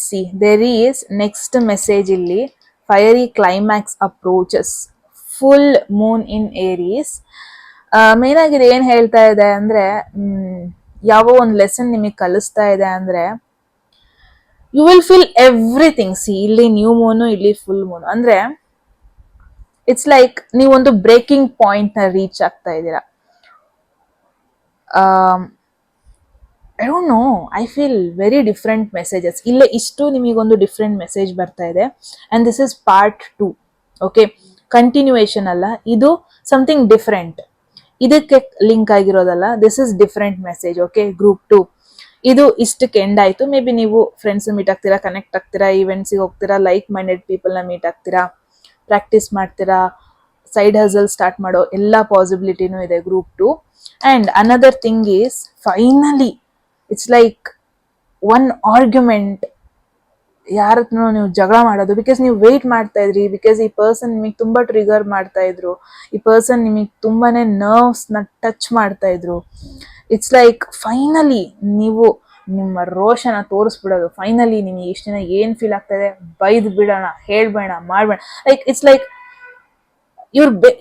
see there is next message ಇಲ್ಲಿ. Fiery climax approaches, full moon in Aries. Main ಆಗಿ ಏನ್ ಹೇಳ್ತಾ ಇದೆ ಅಂದ್ರೆ, ಯಾವ ಒಂದು ಲೆಸನ್ ನಿಮಗೆ ಕಲಿಸ್ತಾ ಇದೆ ಅಂದ್ರೆ, ಯು ವಿಲ್ ಫೀಲ್ ಎವ್ರಿಥಿಂಗ್. ಇಲ್ಲಿ ನ್ಯೂ ಮೂನು, ಇಲ್ಲಿ ಫುಲ್ ಮೂನ್ ಅಂದ್ರೆ ಇಟ್ಸ್ ಲೈಕ್ ನೀವೊಂದು ಬ್ರೇಕಿಂಗ್ ಪಾಯಿಂಟ್ ನ ರೀಚ್ ಆಗ್ತಾ ಇದ್ದೀರಾ. I don't know, I feel very different messages ಇಲ್ಲೇ. ಇಷ್ಟು ನಿಮಗೊಂದು ಡಿಫ್ರೆಂಟ್ ಮೆಸೇಜ್ ಬರ್ತಾ ಇದೆ, and this is part 2. Okay, continuation ಅಲ್ಲ, ಇದು ಸಮಥಿಂಗ್ ಡಿಫ್ರೆಂಟ್, ಇದಕ್ಕೆ ಲಿಂಕ್ ಆಗಿರೋದಲ್ಲ. This is different message. Okay, group 2 ಇದು ಇಷ್ಟಕ್ಕೆ ಎಂಡ್ ಆಯ್ತು. ಮೇ ಬಿ ನೀವು ಫ್ರೆಂಡ್ಸ್ ಮೀಟ್ ಆಗ್ತೀರಾ, ಕನೆಕ್ಟ್ ಆಗ್ತೀರಾ, ಈವೆಂಟ್ಸಿಗೆ ಹೋಗ್ತೀರಾ, ಲೈಕ್ ಮೈಂಡೆಡ್ ಪೀಪಲ್ನ ಮೀಟ್ ಆಗ್ತೀರಾ, ಪ್ರಾಕ್ಟೀಸ್ ಮಾಡ್ತೀರಾ, ಸೈಡ್ ಹಸಲ್ ಸ್ಟಾರ್ಟ್ ಮಾಡೋ ಎಲ್ಲ ಪಾಸಿಬಿಲಿಟಿನೂ ಇದೆ group 2. And another thing is, finally it's like one argument, ಯಾರ ಹತ್ರನೂ ನೀವು ಜಗಳ ಮಾಡೋದು, ಬಿಕಾಸ್ ನೀವು ವೆಯ್ಟ್ ಮಾಡ್ತಾ ಇದ್ರಿ, ಬಿಕಾಸ್ ಈ ಪರ್ಸನ್ ನಿಮಗೆ ತುಂಬಾ ಟ್ರಿಗರ್ ಮಾಡ್ತಾ ಇದ್ರು, ಈ ಪರ್ಸನ್ ನಿಮಗೆ ತುಂಬಾನೇ ನರ್ವ್ಸ್ನ ಟಚ್ ಮಾಡ್ತಾ ಇದ್ರು. ಇಟ್ಸ್ ಲೈಕ್ ಫೈನಲಿ ನೀವು ನಿಮ್ಮ ರೋಷನ ತೋರಿಸ್ಬಿಡೋದು. ಫೈನಲಿ ನಿಮಗೆ ಇಷ್ಟು ದಿನ ಏನ್ ಫೀಲ್ ಆಗ್ತಾ ಇದೆ, ಬೈದ್ ಬಿಡೋಣ, ಹೇಳ್ಬೇಡ, ಮಾಡ್ಬೇಡ. ಲೈಕ್ ಇಟ್ಸ್ ಲೈಕ್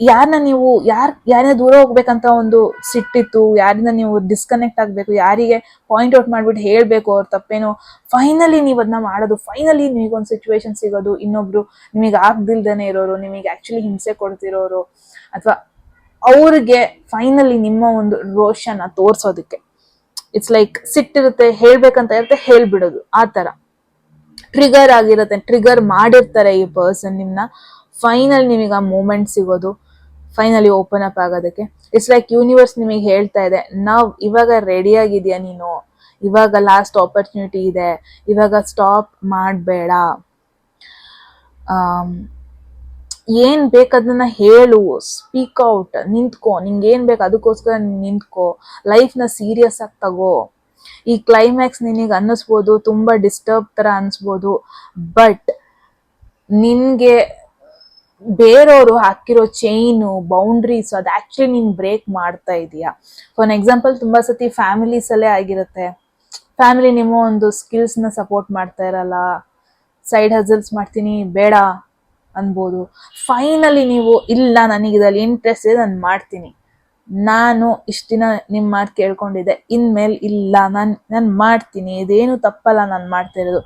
ಯಾರನ್ನ ನೀವು ಯಾರನ್ನ ದೂರ ಹೋಗ್ಬೇಕಂತ ಒಂದು ಸಿಟ್ಟಿತ್ತು, ಯಾರಿಂದ ನೀವು ಡಿಸ್ಕನೆಕ್ಟ್ ಆಗ್ಬೇಕು, ಯಾರಿಗೆ ಪಾಯಿಂಟ್ ಔಟ್ ಮಾಡ್ಬಿಟ್ಟು ಹೇಳ್ಬೇಕು ಅವ್ರ ತಪ್ಪೇನು, ಫೈನಲಿ ನೀವು ಅದನ್ನ ಮಾಡೋದು. ಫೈನಲಿ ನಿಮಗೊಂದು ಸಿಚುವೇಶನ್ ಸಿಗೋದು, ಇನ್ನೊಬ್ರು ನಿಮಗೆ ಆಗ್ದಿಲ್ದೇನೆ ಇರೋರು, ನಿಮಗೆ ಆಕ್ಚುಲಿ ಹಿಂಸೆ ಕೊಡ್ತಿರೋರು, ಅಥವಾ ಅವ್ರಿಗೆ ಫೈನಲಿ ನಿಮ್ಮ ಒಂದು ರೋಷನ ತೋರ್ಸೋದಕ್ಕೆ. ಇಟ್ಸ್ ಲೈಕ್ ಸಿಟ್ಟಿರುತ್ತೆ, ಹೇಳ್ಬೇಕಂತ ಇರುತ್ತೆ, ಹೇಳ್ಬಿಡೋದು, ಆ ತರ ಟ್ರಿಗರ್ ಆಗಿರುತ್ತೆ, ಟ್ರಿಗರ್ ಮಾಡಿರ್ತಾರೆ ಈ ಪರ್ಸನ್ ನಿಮ್ನ. ಫೈನಲ್ ನಿಮಗೆ ಆ ಮೂಮೆಂಟ್ ಸಿಗೋದು, ಫೈನಲಿ ಓಪನ್ ಅಪ್ ಆಗೋದಕ್ಕೆ. ಇಟ್ಸ್ ಲೈಕ್ ಯೂನಿವರ್ಸ್ ನಿಮಗೆ ಹೇಳ್ತಾ ಇದೆ, ಇವಾಗ ರೆಡಿ ಆಗಿದ್ಯಾ ನೀನು, ಇವಾಗ ಲಾಸ್ಟ್ ಆಪರ್ಚುನಿಟಿ ಇದೆ, ಇವಾಗ ಸ್ಟಾಪ್ ಮಾಡಬೇಡ, ಏನ್ ಬೇಕದನ್ನ ಹೇಳು, ಸ್ಪೀಕ್ ಔಟ್, ನಿಂತ್ಕೋ, ನಿಂಗೆ ಏನ್ ಬೇಕು ಅದಕ್ಕೋಸ್ಕರ ನಿಂತ್ಕೋ, ಲೈಫ್ನ ಸೀರಿಯಸ್ ಆಗಿ ತಗೋ. ಈ ಕ್ಲೈಮ್ಯಾಕ್ಸ್ ನಿನಗೆ ಅನ್ನಿಸ್ಬೋದು ತುಂಬಾ ಡಿಸ್ಟರ್ಬ್ ತರ ಅನ್ಸ್ಬೋದು, ಬಟ್ ನಿನ್ಗೆ ಬೇರೆಯವರು ಹಾಕಿರೋ ಚೈನು, ಬೌಂಡ್ರೀಸ್, ಅದು ಆಕ್ಚುಲಿ ನೀನ್ ಬ್ರೇಕ್ ಮಾಡ್ತಾ ಇದೀಯಾ. ಫಾರ್ ಎಕ್ಸಾಂಪಲ್, ತುಂಬಾ ಸತಿ ಫ್ಯಾಮಿಲೀಸ್ ಅಲ್ಲೇ ಆಗಿರುತ್ತೆ. ಫ್ಯಾಮಿಲಿ ನಿಮ್ಮ ಒಂದು ಸ್ಕಿಲ್ಸ್ ನ ಸಪೋರ್ಟ್ ಮಾಡ್ತಾ ಇರಲ್ಲ, ಸೈಡ್ ಹಸಲ್ಸ್ ಮಾಡ್ತೀನಿ ಬೇಡ ಅನ್ಬೋದು. ಫೈನಲಿ ನೀವು ಇಲ್ಲ, ನನಗೆ ಇದ್ರಲ್ಲಿ ಇಂಟ್ರೆಸ್ಟ್ ಇದೆ, ನಾನು ಮಾಡ್ತೀನಿ, ನಾನು ಇಷ್ಟ ದಿನ ನಿಮ್ಮ ಮಾತು ಕೇಳ್ಕೊಂಡಿದ್ದೆ, ಇನ್ಮೇಲೆ ಇಲ್ಲ, ನಾನು ಮಾಡ್ತೀನಿ, ಇದೇನು ತಪ್ಪಲ್ಲ ನಾನು ಮಾಡ್ತಾ ಇರೋದು.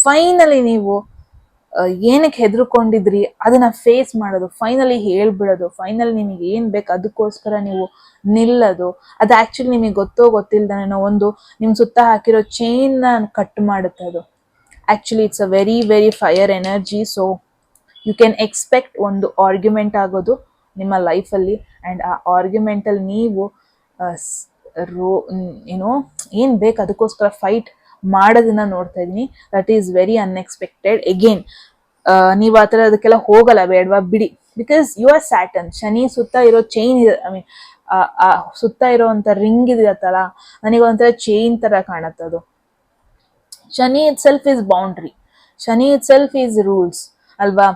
ಫೈನಲಿ ನೀವು ಏನಕ್ಕೆ ಹೆದರ್ಕೊಂಡಿದ್ರಿ ಅದನ್ನ ಫೇಸ್ ಮಾಡೋದು, ಫೈನಲಿ ಹೇಳ್ಬಿಡೋದು, ಫೈನಲಿ ನಿಮಗೆ ಏನ್ ಬೇಕು ಅದಕ್ಕೋಸ್ಕರ ನೀವು ನಿಲ್ಲೋದು. ಅದು ಆಕ್ಚುಲಿ ನಿಮಗೆ ಗೊತ್ತೋ ಗೊತ್ತಿಲ್ದೇನೋ ಒಂದು ನಿಮ್ ಸುತ್ತ ಹಾಕಿರೋ ಚೈನ್ ಕಟ್ ಮಾಡುತ್ತೆ ಅದು. Actually it's a very very fire energy. So you can expect ಒಂದು ಆರ್ಗ್ಯುಮೆಂಟ್ ಆಗೋದು ನಿಮ್ಮ ಲೈಫಲ್ಲಿ, ಆ್ಯಂಡ್ ಆ ಆರ್ಗ್ಯುಮೆಂಟಲ್ಲಿ ನೀವು ಏನೋ ಏನ್ ಬೇಕು ಅದಕ್ಕೋಸ್ಕರ ಫೈಟ್ ಮಾಡೋದನ್ನ ನೋಡ್ತಾ ಇದೀನಿ. That is very unexpected. Again ನೀವು ಆ ಥರ ಅದಕ್ಕೆಲ್ಲ ಹೋಗಲ್ಲ, ಬೇಡವಾ, ಬಿಡಿ. Because you are Saturn, Shani ಸುತ್ತ ಇರೋ ಚೈನ್ ಇದೆ, ಐ ಮೀನ್ ಸುತ್ತ ಇರೋಂಥ ರಿಂಗ್ ಇದೆಯತ್ತಲ್ಲ, ನನಗೆ ಒಂಥರ ಚೈನ್ ತರ ಕಾಣತ್ತದು. Shani itself is boundary, Shani itself is rules ಅಲ್ವಾ.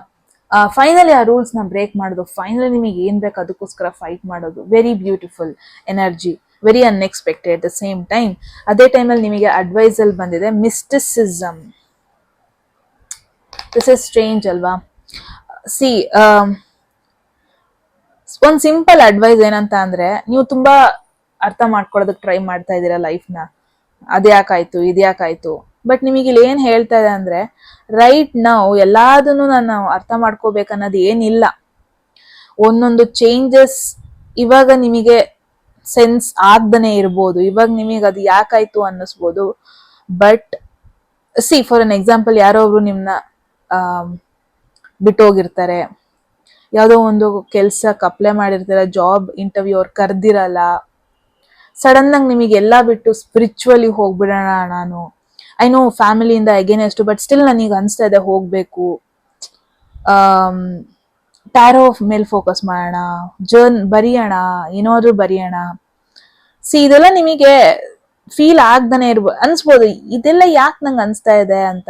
ಫೈನಲಿ ಆ ರೂಲ್ಸ್ ನ ಬ್ರೇಕ್ ಮಾಡೋದು, ಫೈನಲಿ ನಿಮಗೆ ಏನ್ ಬೇಕು ಅದಕ್ಕೋಸ್ಕರ ಫೈಟ್ ಮಾಡೋದು, very beautiful energy, very unexpected at the same time. ಅದೇ ಟೈಮಲ್ಲಿ ನಿಮಗೆ ಅಡ್ವೈಸ್ ಅಲ್ಲಿ ಬಂದಿದೆ ಮಿಸ್ಟಿಸಿಸಮ್. ದಿಸ್ ಇಸ್ ಸ್ಟ್ರೇಂಜ್ ಅಲ್ವಾ. ಸಿ, ಒಂದ್ ಸಿಂಪಲ್ ಅಡ್ವೈಸ್ ಏನಂತ ಅಂದ್ರೆ, ನೀವು ತುಂಬಾ ಅರ್ಥ ಮಾಡ್ಕೊಳ್ಳೋದಕ್ಕೆ ಟ್ರೈ ಮಾಡ್ತಾ ಇದ್ದೀರಾ ಲೈಫ್ನ, ಅದ್ಯಾಕಾಯ್ತು ಇದ್ಯಾಕಾಯ್ತು, ಬಟ್ ನಿಮಗೆ ಇಲ್ಲಿ ಏನ್ ಹೇಳ್ತಾ ಇದೆ ಅಂದ್ರೆ, ರೈಟ್ ನಾವು ಎಲ್ಲಾದನ್ನು ನಾವು ಅರ್ಥ ಮಾಡ್ಕೋಬೇಕನ್ನೋದು ಏನಿಲ್ಲ. ಒಂದೊಂದು ಚೇಂಜಸ್ ಇವಾಗ ನಿಮಗೆ ಸೆನ್ಸ್ ಆಗ್ದನೇ ಇರ್ಬೋದು, ಇವಾಗ ನಿಮಗೆ ಅದು ಯಾಕಾಯ್ತು ಅನ್ನಿಸ್ಬೋದು. But see, for an example, ಯಾರೋ ಒಬ್ರು ನಿಮ್ನ ಬಿಟ್ಟೋಗಿರ್ತಾರೆ, ಯಾವುದೋ ಒಂದು ಕೆಲ್ಸಕ್ಕೆ ಅಪ್ಲೈ ಮಾಡಿರ್ತಾರೆ, ಜಾಬ್ ಇಂಟರ್ವ್ಯೂ ಅವ್ರು ಕರ್ದಿರಲ್ಲ, ಸಡನ್ ಆಗಿ ನಿಮಗೆ ಎಲ್ಲ ಬಿಟ್ಟು ಸ್ಪಿರಿಚುವಲಿ ಹೋಗ್ಬಿಡೋಣ ನಾನು, ಐ ನೋ ಫ್ಯಾಮಿಲಿಯಿಂದ ಅಗೇನೆಸ್ಟ್, ಬಟ್ ಸ್ಟಿಲ್ ನನಗೆ ಅನಿಸ್ತಾ ಇದೆ ಹೋಗ್ಬೇಕು, ಟ್ಯಾರೋ ಮೇಲೆ ಫೋಕಸ್ ಮಾಡೋಣ, ಬರೆಯೋಣ, ಏನಾದ್ರೂ ಬರೆಯೋಣ. ಸಿ, ಇದೆಲ್ಲ ನಿಮಗೆ ಫೀಲ್ ಆಗ್ದಾನೆ ಅನ್ಸ್ಬೋದು, ಇದೆಲ್ಲ ಯಾಕೆ ನಂಗೆ ಅನ್ಸ್ತಾ ಇದೆ ಅಂತ,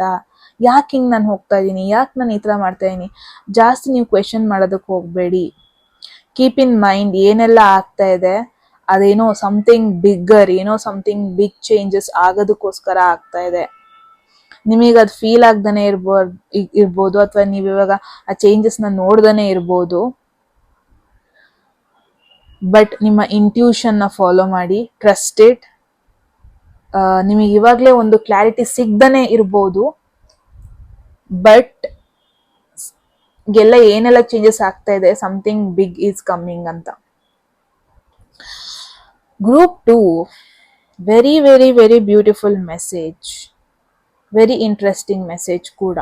ಯಾಕೆ ಹಿಂಗ್ ನಾನು ಹೋಗ್ತಾ ಇದ್ದೀನಿ, ಯಾಕೆ ನಾನು ಈ ತರ ಮಾಡ್ತಾ ಇದೀನಿ. ಜಾಸ್ತಿ ನೀವು ಕ್ವೆಶನ್ ಮಾಡೋದಕ್ಕೆ ಹೋಗ್ಬೇಡಿ. ಕೀಪ್ ಇನ್ ಮೈಂಡ್ ಏನೆಲ್ಲ ಆಗ್ತಾ ಇದೆ, ಅದೇನೋ ಸಮಥಿಂಗ್ ಬಿಗ್ಗರ್, ಏನೋ ಸಮಥಿಂಗ್ ಬಿಗ್ ಚೇಂಜಸ್ ಆಗೋದಕ್ಕೋಸ್ಕರ ಆಗ್ತಾ ಇದೆ. ನಿಮಗೆ ಅದು ಫೀಲ್ ಆಗ್ದಾನೆ ಇರ್ಬೋದು, ಅಥವಾ ನೀವು ಇವಾಗ ಆ ಚೇಂಜಸ್ ನ ನೋಡ್ದಾನೆ ಇರ್ಬೋದು. ಬಟ್ ನಿಮ್ಮ ಇಂಟ್ಯೂಷನ್ ನ ಫಾಲೋ ಮಾಡಿ, ಟ್ರಸ್ಟ್ ಇಟ್. ನಿಮಗೆ ಇವಾಗ್ಲೇ ಒಂದು ಕ್ಲಾರಿಟಿ ಸಿಗ್ದಾನೆ ಇರ್ಬೋದು, ಬಟ್ ಎಲ್ಲ ಏನೆಲ್ಲ ಚೇಂಜಸ್ ಆಗ್ತಾ ಇದೆ, ಸಮಥಿಂಗ್ ಬಿಗ್ ಈಸ್ ಕಮ್ಮಿಂಗ್ ಅಂತ. Group 2, very very very beautiful message, very interesting message ಕೂಡ.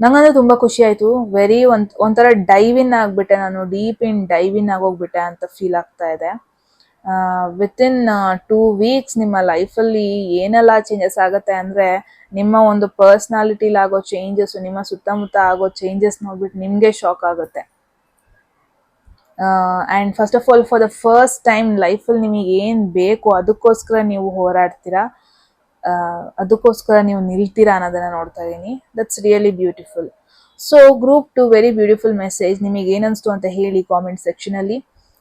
ನಂಗಂದ್ರೆ ತುಂಬಾ ಖುಷಿ ಆಯ್ತು. ವೆರಿ ಒಂಥರ ಡೈವ್ ಇನ್ ಆಗ್ಬಿಟ್ಟೆ ನಾನು, ಡೀಪ್ ಇನ್ ಡೈವ್ ಇನ್ ಆಗೋಗ್ಬಿಟ್ಟೆ ಅಂತ ಫೀಲ್ ಆಗ್ತಾ ಇದೆ. ವಿತಿನ್ 2 weeks ನಿಮ್ಮ ಲೈಫಲ್ಲಿ ಏನೆಲ್ಲ ಚೇಂಜಸ್ ಆಗುತ್ತೆ ಅಂದ್ರೆ, ನಿಮ್ಮ ಒಂದು ಪರ್ಸ್ನಾಲಿಟಿಲಿ ಆಗೋ ಚೇಂಜಸ್, ನಿಮ್ಮ ಸುತ್ತಮುತ್ತ ಆಗೋ ಚೇಂಜಸ್ ನೋಡ್ಬಿಟ್ಟು ನಿಮ್ಗೆ ಶಾಕ್ ಆಗುತ್ತೆ. And first of all, for the first time ಲೈಫಲ್ಲಿ ನಿಮಗೆ ಏನ್ ಬೇಕು ಅದಕ್ಕೋಸ್ಕರ ನೀವು ಹೋರಾಡ್ತೀರಾ, ಅದಕ್ಕೋಸ್ಕರ ನೀವು ನಿಲ್ತೀರಾ ಅನ್ನೋದನ್ನ ನೋಡ್ತಾ ಇದ್ದೀನಿ. That's really beautiful. So group 2, very beautiful message. ನಿಮಗೆ ಏನನ್ಸ್ತು ಅಂತ ಹೇಳಿ ಕಾಮೆಂಟ್ ಸೆಕ್ಷನ್ ಅಲ್ಲಿ.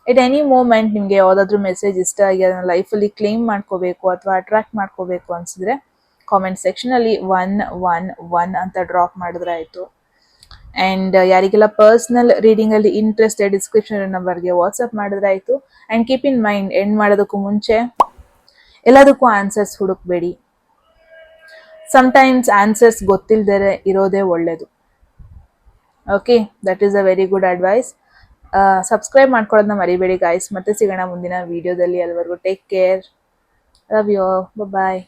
ಎಟ್ ಎನಿ ಮೂಮೆಂಟ್ ನಿಮ್ಗೆ ಯಾವ್ದಾದ್ರು ಮೆಸೇಜ್ ಇಷ್ಟ ಆಗಿ ಅದನ್ನ ಲೈಫಲ್ಲಿ ಕ್ಲೇಮ್ ಮಾಡ್ಕೋಬೇಕು ಅಥವಾ ಅಟ್ರಾಕ್ಟ್ ಮಾಡ್ಕೋಬೇಕು ಅನ್ಸಿದ್ರೆ, ಕಾಮೆಂಟ್ ಸೆಕ್ಷನ್ ಅಲ್ಲಿ 111 ಅಂತ ಡ್ರಾಪ್ ಮಾಡಿದ್ರೆ ಆಯ್ತು. ಅಂಡ್ ಯಾರಿಗೆಲ್ಲ ಪರ್ಸನಲ್ ರೀಡಿಂಗ್ ಅಲ್ಲಿ ಇಂಟ್ರೆಸ್ಟೆಡ್, ಡಿಸ್ಕ್ರಿಪ್ಷನ್ ನಂಬರ್ಗೆ ವಾಟ್ಸ್ಆಪ್ ಮಾಡಿದ್ರೆ ಆಯ್ತು. And keep in mind, end ಮಾಡೋದಕ್ಕೂ ಮುಂಚೆ ಎಲ್ಲದಕ್ಕೂ ಆನ್ಸರ್ಸ್ ಹುಡುಕ್ಬೇಡಿ. ಸಮಟೈಮ್ಸ್ ಆನ್ಸರ್ಸ್ ಗೊತ್ತಿಲ್ದೇ ಇರೋದೇ ಒಳ್ಳೇದು. Okay, that is a very good advice. Subscribe ಮಾಡ್ಕೊಳ್ಳೋದನ್ನ ಮರಿಬೇಡಿ ಗಾಯ್ಸ್. ಮತ್ತೆ ಸಿಗೋಣ ಮುಂದಿನ ವಿಡಿಯೋದಲ್ಲಿ. ಅಲ್ಲಿವರೆಗೂ take care. Love you. Bye.